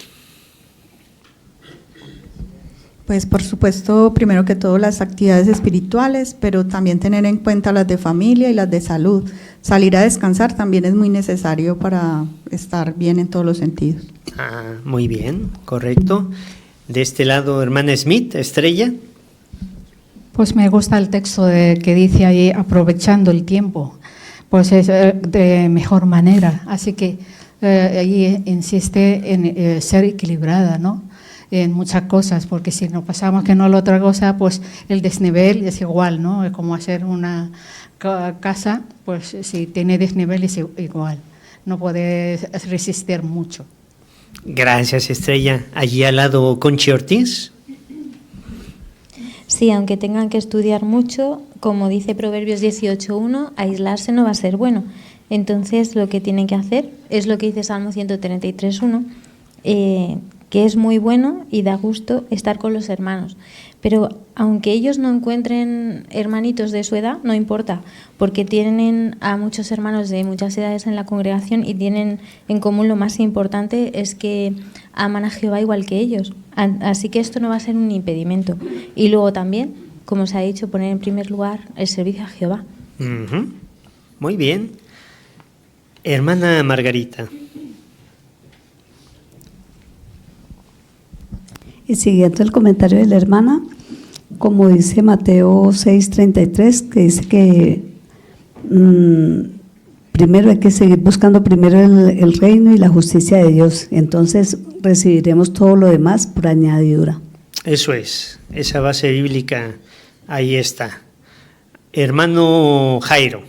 Pues por supuesto, primero que todo las actividades espirituales, pero también tener en cuenta las de familia y las de salud. Salir a descansar también es muy necesario para estar bien en todos los sentidos. Muy bien, correcto. De este lado, hermana Smith, Estrella. Pues me gusta el texto que dice ahí, aprovechando el tiempo, pues es de mejor manera. Así que ahí insiste en ser equilibrada, ¿no? En muchas cosas, porque si no pasamos que no la otra cosa, pues el desnivel es igual, ¿no? Es como hacer una casa, pues si tiene desnivel es igual, no puedes resistir mucho. Gracias, Estrella. Allí al lado, Conchi Ortiz. Sí, aunque tengan que estudiar mucho, como dice Proverbios 18:1, aislarse no va a ser bueno. Entonces, lo que tienen que hacer es lo que dice Salmo 133:1, que es muy bueno y da gusto estar con los hermanos. Pero aunque ellos no encuentren hermanitos de su edad, no importa, porque tienen a muchos hermanos de muchas edades en la congregación y tienen en común lo más importante es que aman a Jehová igual que ellos. Así que esto no va a ser un impedimento. Y luego también, como se ha dicho, poner en primer lugar el servicio a Jehová. Muy bien. Hermana Margarita. Y siguiendo el comentario de la hermana, como dice Mateo 6:33, que dice que primero hay que seguir buscando primero el reino y la justicia de Dios, entonces recibiremos todo lo demás por añadidura. Eso es, esa base bíblica ahí está. Hermano Jairo.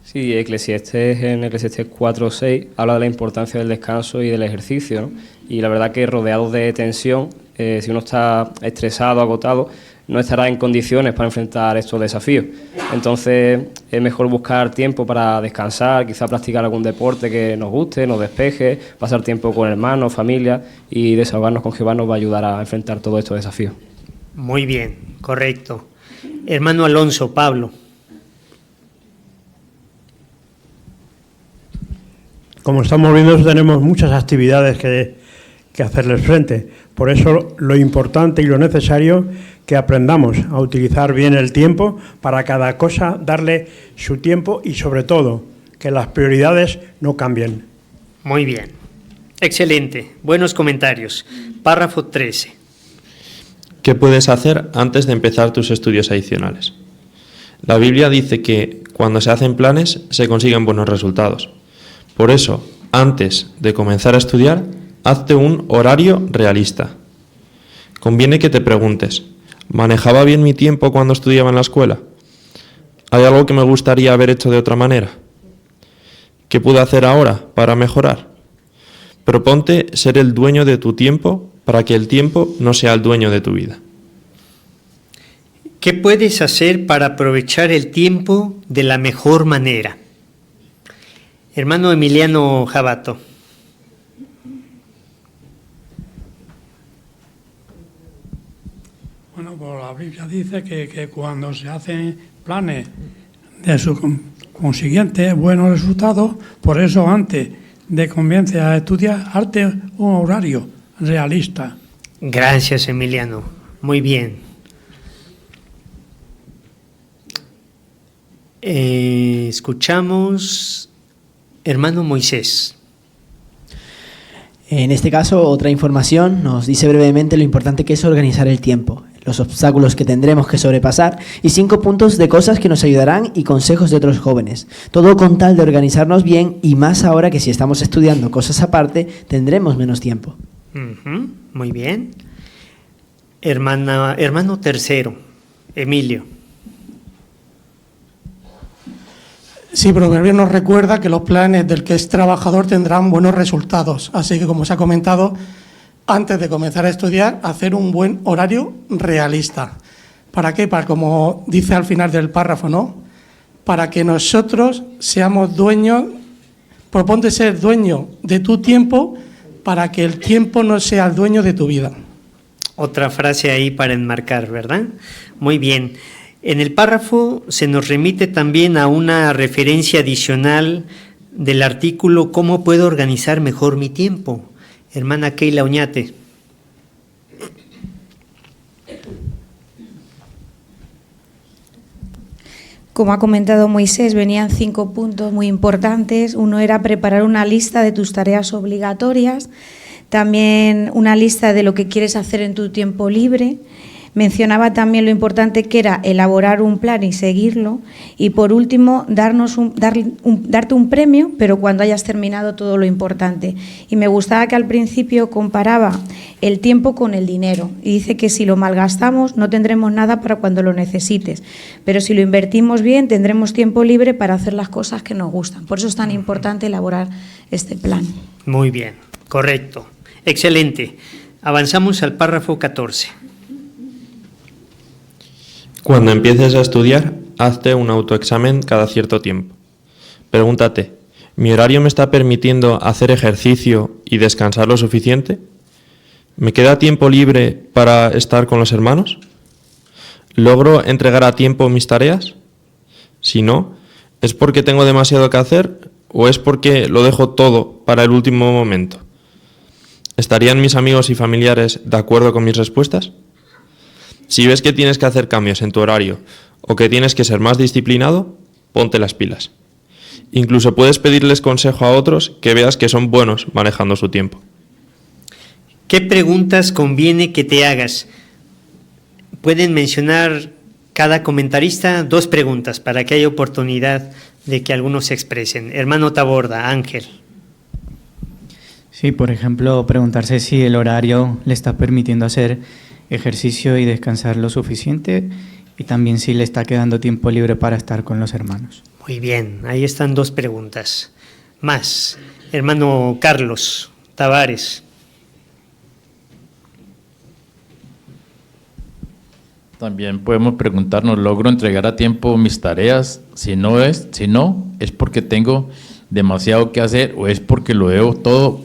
Sí, Eclesiastés, en Eclesiastés 4:6 habla de la importancia del descanso y del ejercicio, ¿no? Y la verdad que rodeado de tensión, si uno está estresado, agotado, no estará en condiciones para enfrentar estos desafíos. Entonces es mejor buscar tiempo para descansar, quizá practicar algún deporte que nos guste, nos despeje, pasar tiempo con hermanos, familia, y desahogarnos con Jehová nos va a ayudar a enfrentar todos estos desafíos. Muy bien, correcto. Hermano Alonso, Pablo. Como estamos viendo, tenemos muchas actividades que hacerles frente. Por eso lo importante y lo necesario que aprendamos a utilizar bien el tiempo para cada cosa, darle su tiempo y sobre todo que las prioridades no cambien. Muy bien. Excelente. Buenos comentarios. Párrafo 13. ¿Qué puedes hacer antes de empezar tus estudios adicionales? La Biblia dice que cuando se hacen planes se consiguen buenos resultados. Por eso, antes de comenzar a estudiar, hazte un horario realista. Conviene que te preguntes, ¿manejaba bien mi tiempo cuando estudiaba en la escuela? ¿Hay algo que me gustaría haber hecho de otra manera? ¿Qué puedo hacer ahora para mejorar? Proponte ser el dueño de tu tiempo para que el tiempo no sea el dueño de tu vida. ¿Qué puedes hacer para aprovechar el tiempo de la mejor manera? Hermano Emiliano Jabato. Bueno, pues la Biblia dice que cuando se hacen planes de su consiguiente buenos resultados, por eso antes de comenzar a estudiar, hazte un horario realista. Gracias, Emiliano. Muy bien. Escuchamos, hermano Moisés. En este caso, otra información nos dice brevemente lo importante que es organizar el tiempo, los obstáculos que tendremos que sobrepasar y 5 puntos de cosas que nos ayudarán y consejos de otros jóvenes. Todo con tal de organizarnos bien y más ahora que si estamos estudiando cosas aparte, tendremos menos tiempo. Muy bien. Hermano tercero, Emilio. Sí, Proverbios nos recuerda que los planes del que es trabajador tendrán buenos resultados. Así que, como se ha comentado, antes de comenzar a estudiar, hacer un buen horario realista. ¿Para qué? Para, como dice al final del párrafo, ¿no? Para que nosotros seamos dueños, proponte ser dueño de tu tiempo para que el tiempo no sea el dueño de tu vida. Otra frase ahí para enmarcar, ¿verdad? Muy bien. En el párrafo se nos remite también a una referencia adicional del artículo ¿Cómo puedo organizar mejor mi tiempo? Hermana Keila Oñate. Como ha comentado Moisés, venían 5 puntos muy importantes. Uno era preparar una lista de tus tareas obligatorias, también una lista de lo que quieres hacer en tu tiempo libre. Mencionaba también lo importante que era elaborar un plan y seguirlo. Y por último, darte un premio, pero cuando hayas terminado todo lo importante. Y me gustaba que al principio comparaba el tiempo con el dinero. Y dice que si lo malgastamos no tendremos nada para cuando lo necesites. Pero si lo invertimos bien tendremos tiempo libre para hacer las cosas que nos gustan. Por eso es tan importante elaborar este plan. Muy bien, correcto. Excelente. Avanzamos al párrafo 14. Cuando empieces a estudiar, hazte un autoexamen cada cierto tiempo. Pregúntate, ¿mi horario me está permitiendo hacer ejercicio y descansar lo suficiente? ¿Me queda tiempo libre para estar con los hermanos? ¿Logro entregar a tiempo mis tareas? Si no, ¿es porque tengo demasiado que hacer o es porque lo dejo todo para el último momento? ¿Estarían mis amigos y familiares de acuerdo con mis respuestas? Si ves que tienes que hacer cambios en tu horario o que tienes que ser más disciplinado, ponte las pilas. Incluso puedes pedirles consejo a otros que veas que son buenos manejando su tiempo. ¿Qué preguntas conviene que te hagas? Pueden mencionar cada comentarista 2 preguntas para que haya oportunidad de que algunos se expresen. Hermano Taborda, Ángel. Sí, por ejemplo, preguntarse si el horario le está permitiendo hacer ejercicio y descansar lo suficiente y también si le está quedando tiempo libre para estar con los hermanos. Muy bien, ahí están 2 preguntas. Más, hermano Carlos Tavares. También podemos preguntarnos, ¿logro entregar a tiempo mis tareas? Si no, es porque tengo demasiado que hacer o es porque lo dejo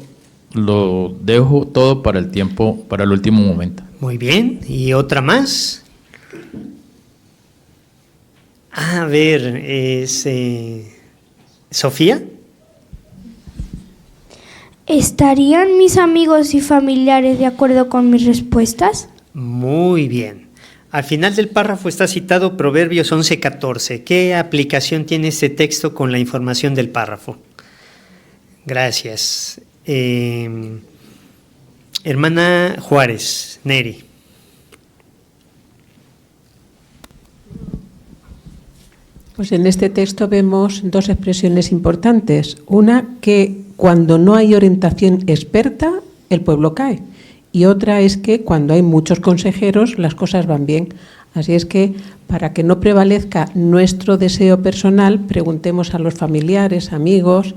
todo para el tiempo, para el último momento. Muy bien, ¿y otra más? A ver, ¿Sofía? ¿Estarían mis amigos y familiares de acuerdo con mis respuestas? Muy bien. Al final del párrafo está citado Proverbios 11:14. ¿Qué aplicación tiene este texto con la información del párrafo? Gracias. Hermana Juárez, Neri. Pues en este texto vemos 2 expresiones importantes. Una, que cuando no hay orientación experta, el pueblo cae. Y otra es que cuando hay muchos consejeros, las cosas van bien. Así es que, para que no prevalezca nuestro deseo personal, preguntemos a los familiares, amigos.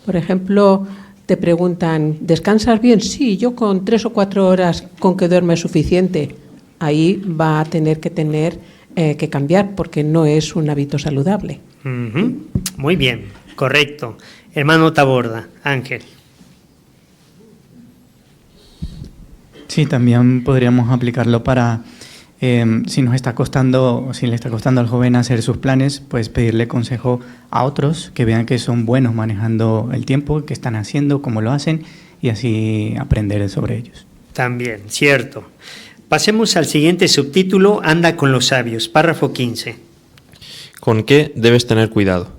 Por ejemplo, te preguntan, ¿descansas bien? Sí, yo con 3 o 4 horas con que duerme es suficiente. Ahí va a tener que cambiar porque no es un hábito saludable. Muy bien, correcto. Hermano Taborda, Ángel. Sí, también podríamos aplicarlo para, si le está costando al joven hacer sus planes, pues pedirle consejo a otros que vean que son buenos manejando el tiempo, qué están haciendo, cómo lo hacen y así aprender sobre ellos. También, cierto. Pasemos al siguiente subtítulo, Anda con los sabios, párrafo 15. ¿Con qué debes tener cuidado?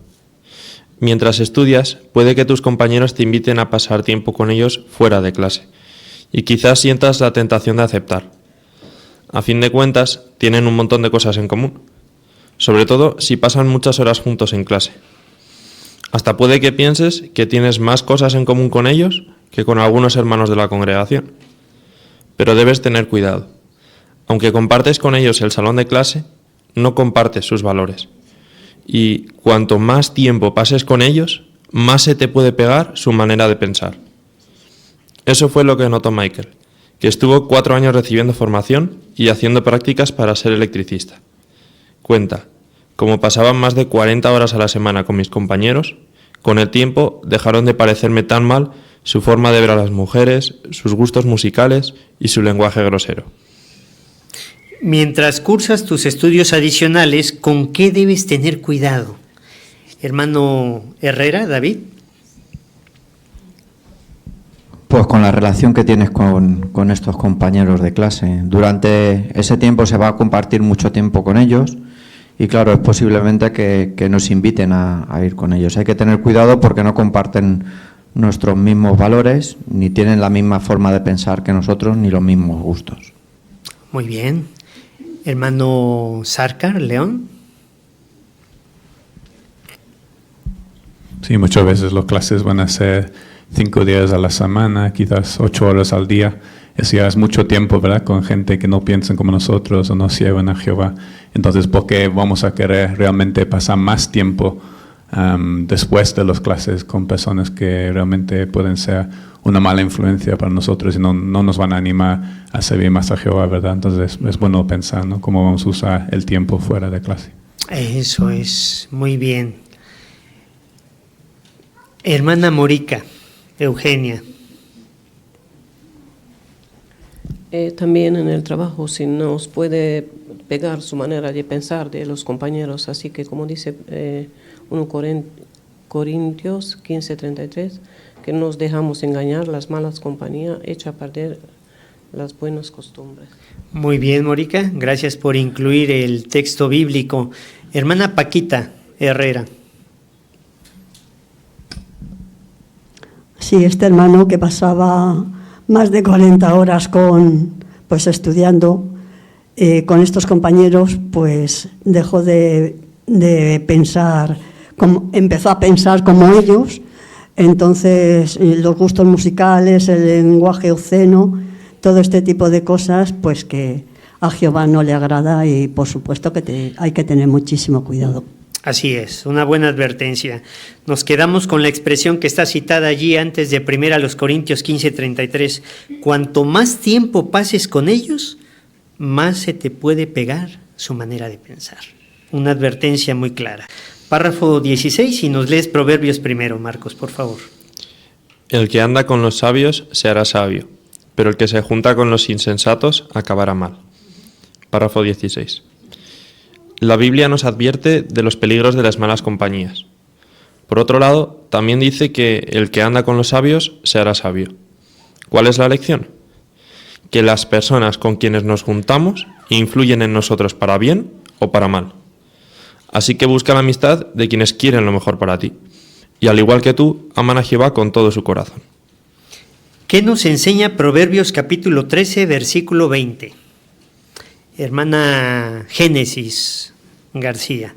Mientras estudias, puede que tus compañeros te inviten a pasar tiempo con ellos fuera de clase. Y quizás sientas la tentación de aceptar. A fin de cuentas, tienen un montón de cosas en común, sobre todo si pasan muchas horas juntos en clase. Hasta puede que pienses que tienes más cosas en común con ellos que con algunos hermanos de la congregación. Pero debes tener cuidado. Aunque compartes con ellos el salón de clase, no compartes sus valores. Y cuanto más tiempo pases con ellos, más se te puede pegar su manera de pensar. Eso fue lo que notó Michael, que estuvo 4 años recibiendo formación y haciendo prácticas para ser electricista. Cuenta, como pasaban más de 40 horas a la semana con mis compañeros, con el tiempo dejaron de parecerme tan mal su forma de ver a las mujeres, sus gustos musicales y su lenguaje grosero. Mientras cursas tus estudios adicionales, ¿con qué debes tener cuidado? Hermano Herrera, David. Pues con la relación que tienes con estos compañeros de clase. Durante ese tiempo se va a compartir mucho tiempo con ellos y claro, es posiblemente que nos inviten a ir con ellos. Hay que tener cuidado porque no comparten nuestros mismos valores, ni tienen la misma forma de pensar que nosotros, ni los mismos gustos. Muy bien. Hermano Sarkar, León. Sí, muchas veces las clases van a ser 5 días a la semana, quizás 8 horas al día. Eso ya es mucho tiempo, ¿verdad? Con gente que no piensan como nosotros o no sirven a Jehová. Entonces, ¿por qué vamos a querer realmente pasar más tiempo después de las clases con personas que realmente pueden ser una mala influencia para nosotros y no nos van a animar a servir más a Jehová, ¿verdad? Entonces es bueno pensar, ¿no?, cómo vamos a usar el tiempo fuera de clase. Eso es, muy bien. Hermana Morica, Eugenia. También en el trabajo, si nos puede pegar su manera de pensar de los compañeros, así que como dice 1 Corintios 15:33, que no nos dejamos engañar, las malas compañías echan a perder las buenas costumbres. Muy bien, Morica, gracias por incluir el texto bíblico. Hermana Paquita Herrera. Sí, este hermano que pasaba más de 40 horas estudiando con estos compañeros, pues dejó de pensar, empezó a pensar como ellos. Entonces los gustos musicales, el lenguaje obsceno, todo este tipo de cosas, pues que a Jehová no le agrada, y por supuesto que hay que tener muchísimo cuidado. Así es, una buena advertencia. Nos quedamos con la expresión que está citada allí antes de 1 Corintios 15:33. Cuanto más tiempo pases con ellos, más se te puede pegar su manera de pensar. Una advertencia muy clara. Párrafo 16, y nos lees Proverbios primero, Marcos, por favor. El que anda con los sabios se hará sabio, pero el que se junta con los insensatos acabará mal. Párrafo 16. La Biblia nos advierte de los peligros de las malas compañías. Por otro lado, también dice que el que anda con los sabios se hará sabio. ¿Cuál es la lección? Que las personas con quienes nos juntamos influyen en nosotros para bien o para mal. Así que busca la amistad de quienes quieren lo mejor para ti. Y al igual que tú, aman a Jehová con todo su corazón. ¿Qué nos enseña Proverbios capítulo 13, versículo 20? Hermana Génesis García.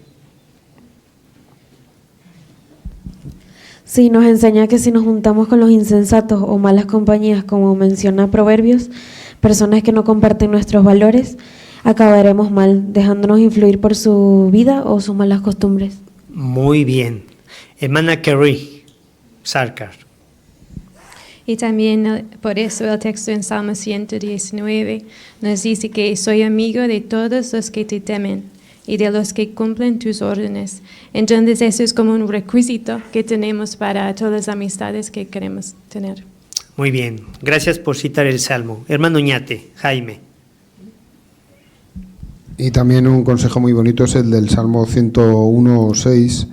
Sí, nos enseña que si nos juntamos con los insensatos o malas compañías, como menciona Proverbios, personas que no comparten nuestros valores, acabaremos mal, dejándonos influir por su vida o sus malas costumbres. Muy bien. Hermana Kerry Sarkar. Y también por eso el texto en Salmo 119 nos dice que soy amigo de todos los que te temen y de los que cumplen tus órdenes. Entonces eso es como un requisito que tenemos para todas las amistades que queremos tener. Muy bien, gracias por citar el Salmo. Hermano Ñate, Jaime. Y también un consejo muy bonito es el del Salmo 101:6,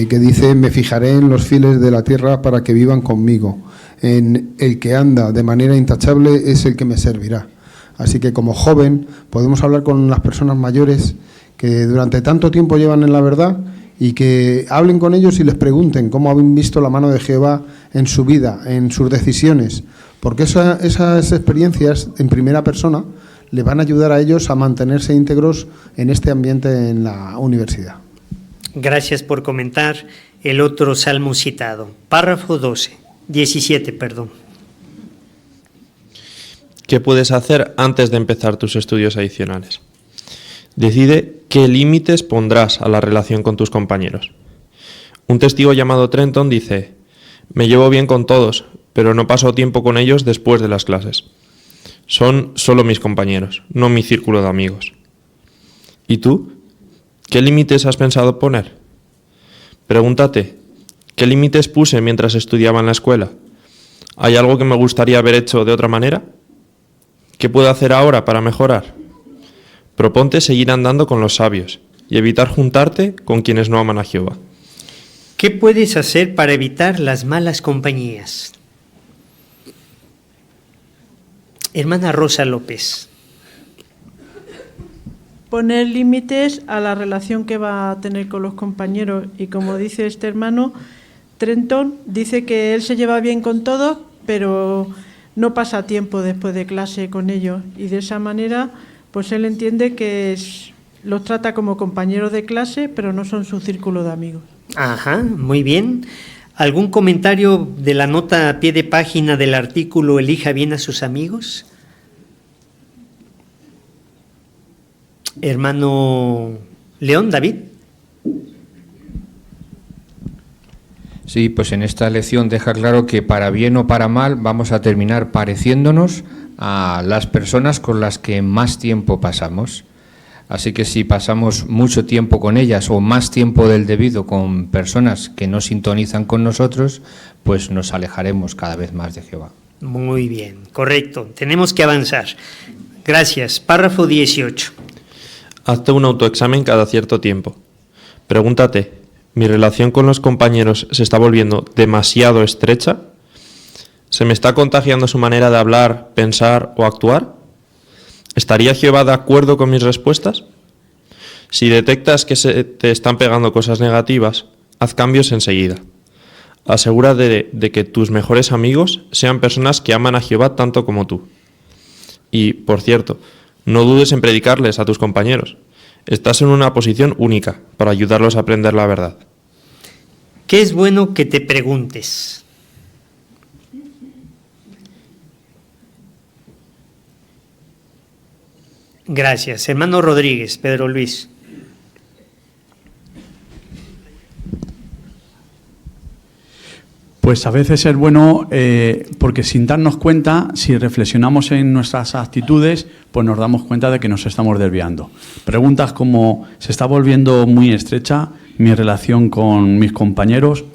que dice: me fijaré en los fieles de la tierra para que vivan conmigo. En el que anda de manera intachable es el que me servirá. Así que como joven podemos hablar con las personas mayores que durante tanto tiempo llevan en la verdad, y que hablen con ellos y les pregunten cómo han visto la mano de Jehová en su vida, en sus decisiones, porque esas experiencias en primera persona le van a ayudar a ellos a mantenerse íntegros en este ambiente en la universidad. Gracias por comentar el otro salmo citado. Párrafo 17, perdón. ¿Qué puedes hacer antes de empezar tus estudios adicionales? Decide qué límites pondrás a la relación con tus compañeros. Un testigo llamado Trenton dice: me llevo bien con todos, pero no paso tiempo con ellos después de las clases. Son solo mis compañeros, no mi círculo de amigos. ¿Y tú? ¿Qué límites has pensado poner? Pregúntate: ¿qué límites puse mientras estudiaba en la escuela? ¿Hay algo que me gustaría haber hecho de otra manera? ¿Qué puedo hacer ahora para mejorar? Proponte seguir andando con los sabios y evitar juntarte con quienes no aman a Jehová. ¿Qué puedes hacer para evitar las malas compañías? Hermana Rosa López. Poner límites a la relación que va a tener con los compañeros, y como dice este hermano, Trenton dice que él se lleva bien con todos, pero no pasa tiempo después de clase con ellos, y de esa manera pues él entiende que los trata como compañeros de clase, pero no son su círculo de amigos. Ajá, muy bien. ¿Algún comentario de la nota a pie de página del artículo Elija bien a sus amigos? Hermano León, David. Sí, pues en esta lección deja claro que para bien o para mal vamos a terminar pareciéndonos a las personas con las que más tiempo pasamos. Así que si pasamos mucho tiempo con ellas o más tiempo del debido con personas que no sintonizan con nosotros, pues nos alejaremos cada vez más de Jehová. Muy bien, correcto. Tenemos que avanzar. Gracias. Párrafo 18. Hazte un autoexamen cada cierto tiempo. Pregúntate, ¿mi relación con los compañeros se está volviendo demasiado estrecha? ¿Se me está contagiando su manera de hablar, pensar o actuar? ¿Estaría Jehová de acuerdo con mis respuestas? Si detectas que se te están pegando cosas negativas, haz cambios enseguida. Asegúrate de que tus mejores amigos sean personas que aman a Jehová tanto como tú. Y, por cierto, no dudes en predicarles a tus compañeros. Estás en una posición única para ayudarlos a aprender la verdad. ¿Qué es bueno que te preguntes? Gracias. Hermano Rodríguez, Pedro Luis. Pues a veces es bueno, porque sin darnos cuenta, si reflexionamos en nuestras actitudes, pues nos damos cuenta de que nos estamos desviando. Preguntas como, ¿se está volviendo muy estrecha mi relación con mis compañeros?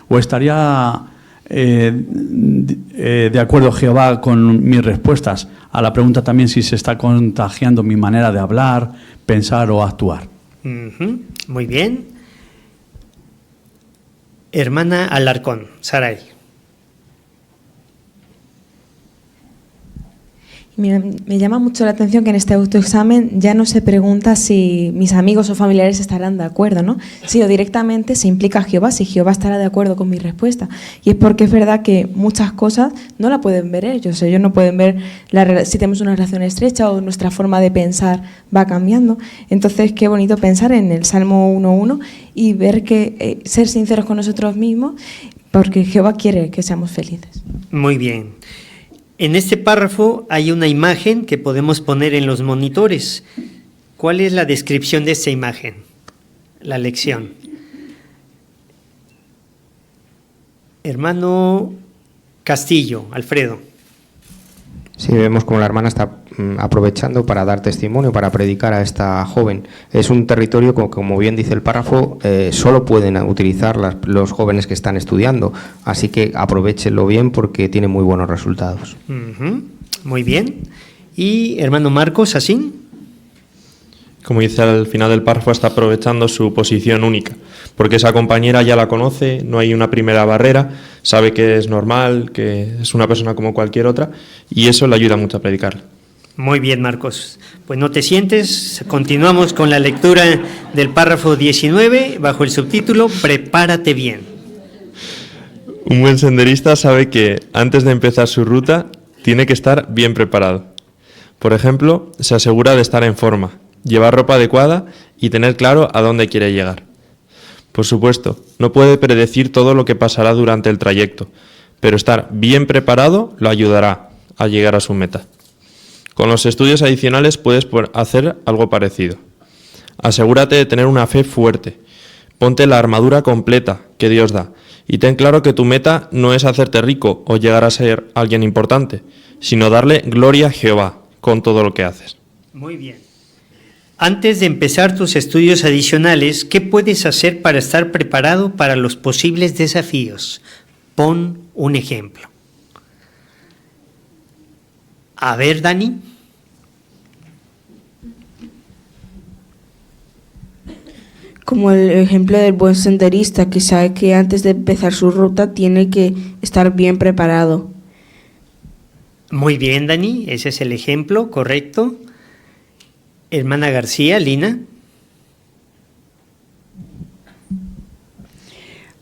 ¿O estaría de acuerdo Jehová con mis respuestas? A la pregunta también si se está contagiando mi manera de hablar, pensar o actuar. Muy bien. Hermana Alarcón, Saray. Me llama mucho la atención que en este autoexamen ya no se pregunta si mis amigos o familiares estarán de acuerdo, ¿no? Sí, o directamente se implica a Jehová, si Jehová estará de acuerdo con mi respuesta. Y es porque es verdad que muchas cosas no la pueden ver ellos no pueden ver si tenemos una relación estrecha o nuestra forma de pensar va cambiando. Entonces, qué bonito pensar en el Salmo 1.1 y ver que ser sinceros con nosotros mismos, porque Jehová quiere que seamos felices. Muy bien. En este párrafo hay una imagen que podemos poner en los monitores. ¿Cuál es la descripción de esta imagen? La lección. Hermano Castillo, Alfredo. Sí, vemos como la hermana está aprovechando para dar testimonio, para predicar a esta joven. Es un territorio, como bien dice el párrafo, solo pueden utilizar los jóvenes que están estudiando, así que aprovechenlo bien porque tiene muy buenos resultados. Muy bien. ¿Y hermano Marcos, así? Como dice al final del párrafo, está aprovechando su posición única, porque esa compañera ya la conoce, no hay una primera barrera, sabe que es normal, que es una persona como cualquier otra, y eso le ayuda mucho a predicar. Muy bien, Marcos. Pues no te sientes, continuamos con la lectura del párrafo 19, bajo el subtítulo Prepárate bien. Un buen senderista sabe que antes de empezar su ruta tiene que estar bien preparado. Por ejemplo, se asegura de estar en forma, llevar ropa adecuada y tener claro a dónde quiere llegar. Por supuesto, no puede predecir todo lo que pasará durante el trayecto, pero estar bien preparado lo ayudará a llegar a su meta. Con los estudios adicionales puedes hacer algo parecido. Asegúrate de tener una fe fuerte. Ponte la armadura completa que Dios da y ten claro que tu meta no es hacerte rico o llegar a ser alguien importante, sino darle gloria a Jehová con todo lo que haces. Muy bien. Antes de empezar tus estudios adicionales, ¿qué puedes hacer para estar preparado para los posibles desafíos? Pon un ejemplo. A ver, Dani. Como el ejemplo del buen senderista que sabe que antes de empezar su ruta tiene que estar bien preparado. Muy bien, Dani, ese es el ejemplo, correcto. Hermana García, Lina.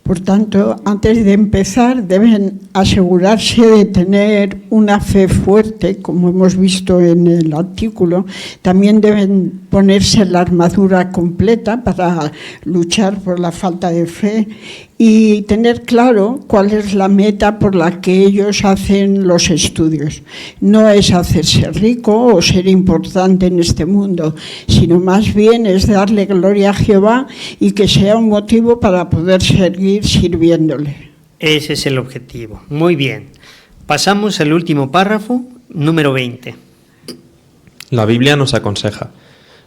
Por tanto, antes de empezar, deben asegurarse de tener una fe fuerte, como hemos visto en el artículo. También deben ponerse la armadura completa para luchar por la falta de fe y tener claro cuál es la meta por la que ellos hacen los estudios. No es hacerse rico o ser importante en este mundo, sino más bien es darle gloria a Jehová y que sea un motivo para poder seguir sirviéndole. Ese es el objetivo. Muy bien. Pasamos al último párrafo, número 20. La Biblia nos aconseja: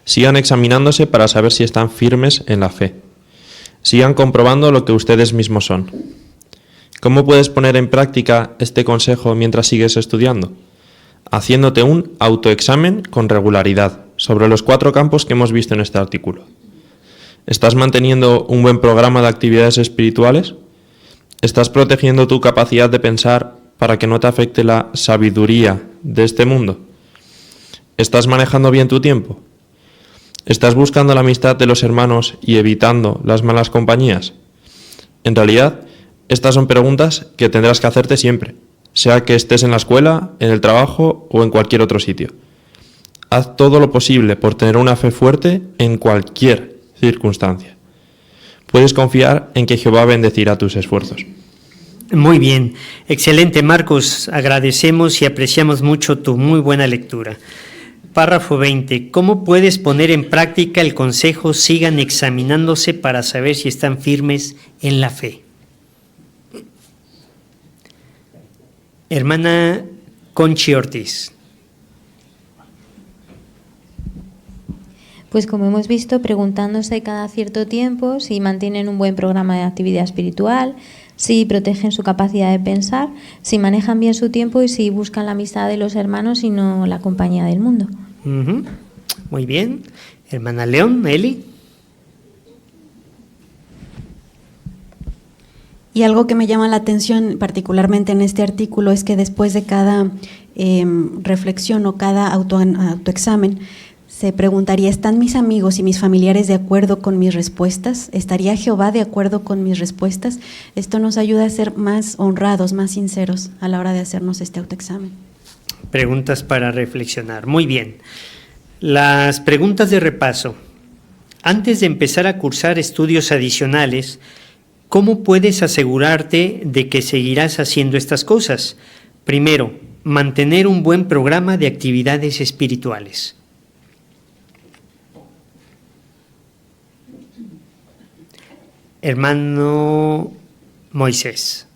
sigan examinándose para saber si están firmes en la fe. Sigan comprobando lo que ustedes mismos son. ¿Cómo puedes poner en práctica este consejo mientras sigues estudiando? Haciéndote un autoexamen con regularidad sobre los 4 campos que hemos visto en este artículo. ¿Estás manteniendo un buen programa de actividades espirituales? ¿Estás protegiendo tu capacidad de pensar para que no te afecte la sabiduría de este mundo? ¿Estás manejando bien tu tiempo? ¿Estás buscando la amistad de los hermanos y evitando las malas compañías? En realidad, estas son preguntas que tendrás que hacerte siempre, sea que estés en la escuela, en el trabajo o en cualquier otro sitio. Haz todo lo posible por tener una fe fuerte en cualquier circunstancia. Puedes confiar en que Jehová bendecirá tus esfuerzos. Muy bien, excelente Marcos, agradecemos y apreciamos mucho tu muy buena lectura. Párrafo 20. ¿Cómo puedes poner en práctica el consejo sigan examinándose para saber si están firmes en la fe? Hermana Conchi Ortiz. Pues como hemos visto, preguntándose cada cierto tiempo si mantienen un buen programa de actividad espiritual, si protegen su capacidad de pensar, si manejan bien su tiempo y si buscan la amistad de los hermanos y no la compañía del mundo. Muy bien. Hermana León, Eli. Y algo que me llama la atención particularmente en este artículo es que después de cada reflexión o cada autoexamen, se preguntaría, ¿están mis amigos y mis familiares de acuerdo con mis respuestas? ¿Estaría Jehová de acuerdo con mis respuestas? Esto nos ayuda a ser más honrados, más sinceros a la hora de hacernos este autoexamen. Preguntas para reflexionar. Muy bien. Las preguntas de repaso. Antes de empezar a cursar estudios adicionales, ¿cómo puedes asegurarte de que seguirás haciendo estas cosas? Primero, mantener un buen programa de actividades espirituales. Hermano Moisés.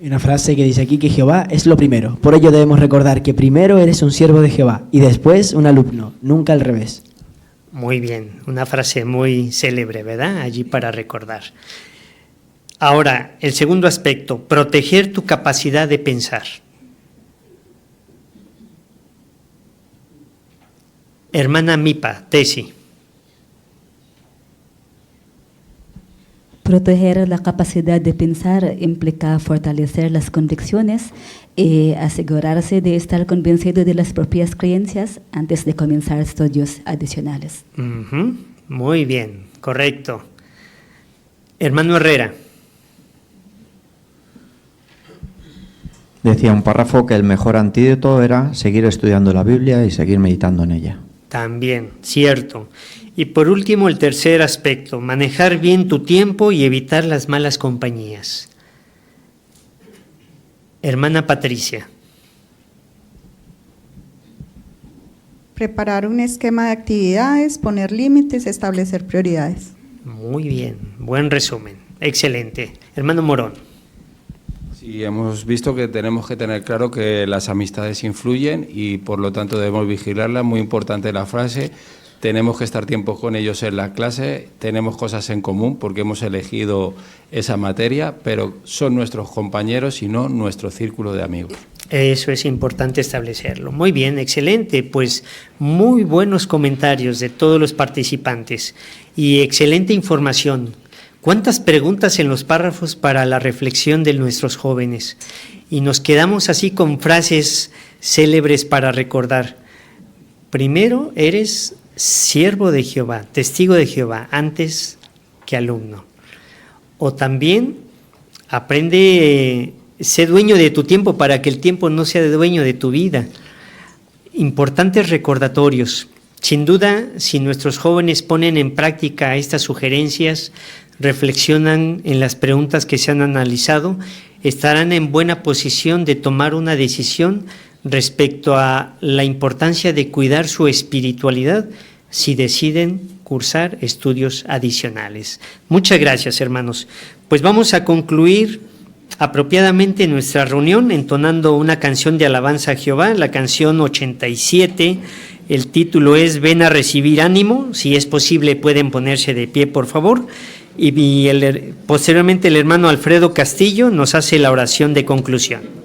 Hay una frase que dice aquí que Jehová es lo primero. Por ello debemos recordar que primero eres un siervo de Jehová y después un alumno, nunca al revés. Muy bien, una frase muy célebre, ¿verdad? Allí para recordar. Ahora, el segundo aspecto, proteger tu capacidad de pensar. Hermana Mipa, Tesi. Proteger la capacidad de pensar implica fortalecer las convicciones y asegurarse de estar convencido de las propias creencias antes de comenzar estudios adicionales. Muy bien, correcto. Hermano Herrera. Decía un párrafo que el mejor antídoto era seguir estudiando la Biblia y seguir meditando en ella. También, cierto. Y por último, el tercer aspecto, manejar bien tu tiempo y evitar las malas compañías. Hermana Patricia. Preparar un esquema de actividades, poner límites, establecer prioridades. Muy bien, buen resumen, excelente. Hermano Morón. Sí, hemos visto que tenemos que tener claro que las amistades influyen y por lo tanto debemos vigilarlas. Muy importante la frase. Tenemos que estar tiempo con ellos en la clase, tenemos cosas en común porque hemos elegido esa materia, pero son nuestros compañeros y no nuestro círculo de amigos. Eso es importante establecerlo. Muy bien, excelente. Pues muy buenos comentarios de todos los participantes y excelente información. ¿Cuántas preguntas en los párrafos para la reflexión de nuestros jóvenes? Y nos quedamos así con frases célebres para recordar. Primero, eres siervo de Jehová, testigo de Jehová, antes que alumno. O también aprende, sé dueño de tu tiempo para que el tiempo no sea dueño de tu vida. Importantes recordatorios. Sin duda, si nuestros jóvenes ponen en práctica estas sugerencias, reflexionan en las preguntas que se han analizado, estarán en buena posición de tomar una decisión respecto a la importancia de cuidar su espiritualidad si deciden cursar estudios adicionales. Muchas gracias, hermanos. Pues vamos a concluir apropiadamente nuestra reunión entonando una canción de alabanza a Jehová, la canción 87. El título es Ven a recibir ánimo. Si es posible pueden ponerse de pie, por favor. Y posteriormente el hermano Alfredo Castillo nos hace la oración de conclusión.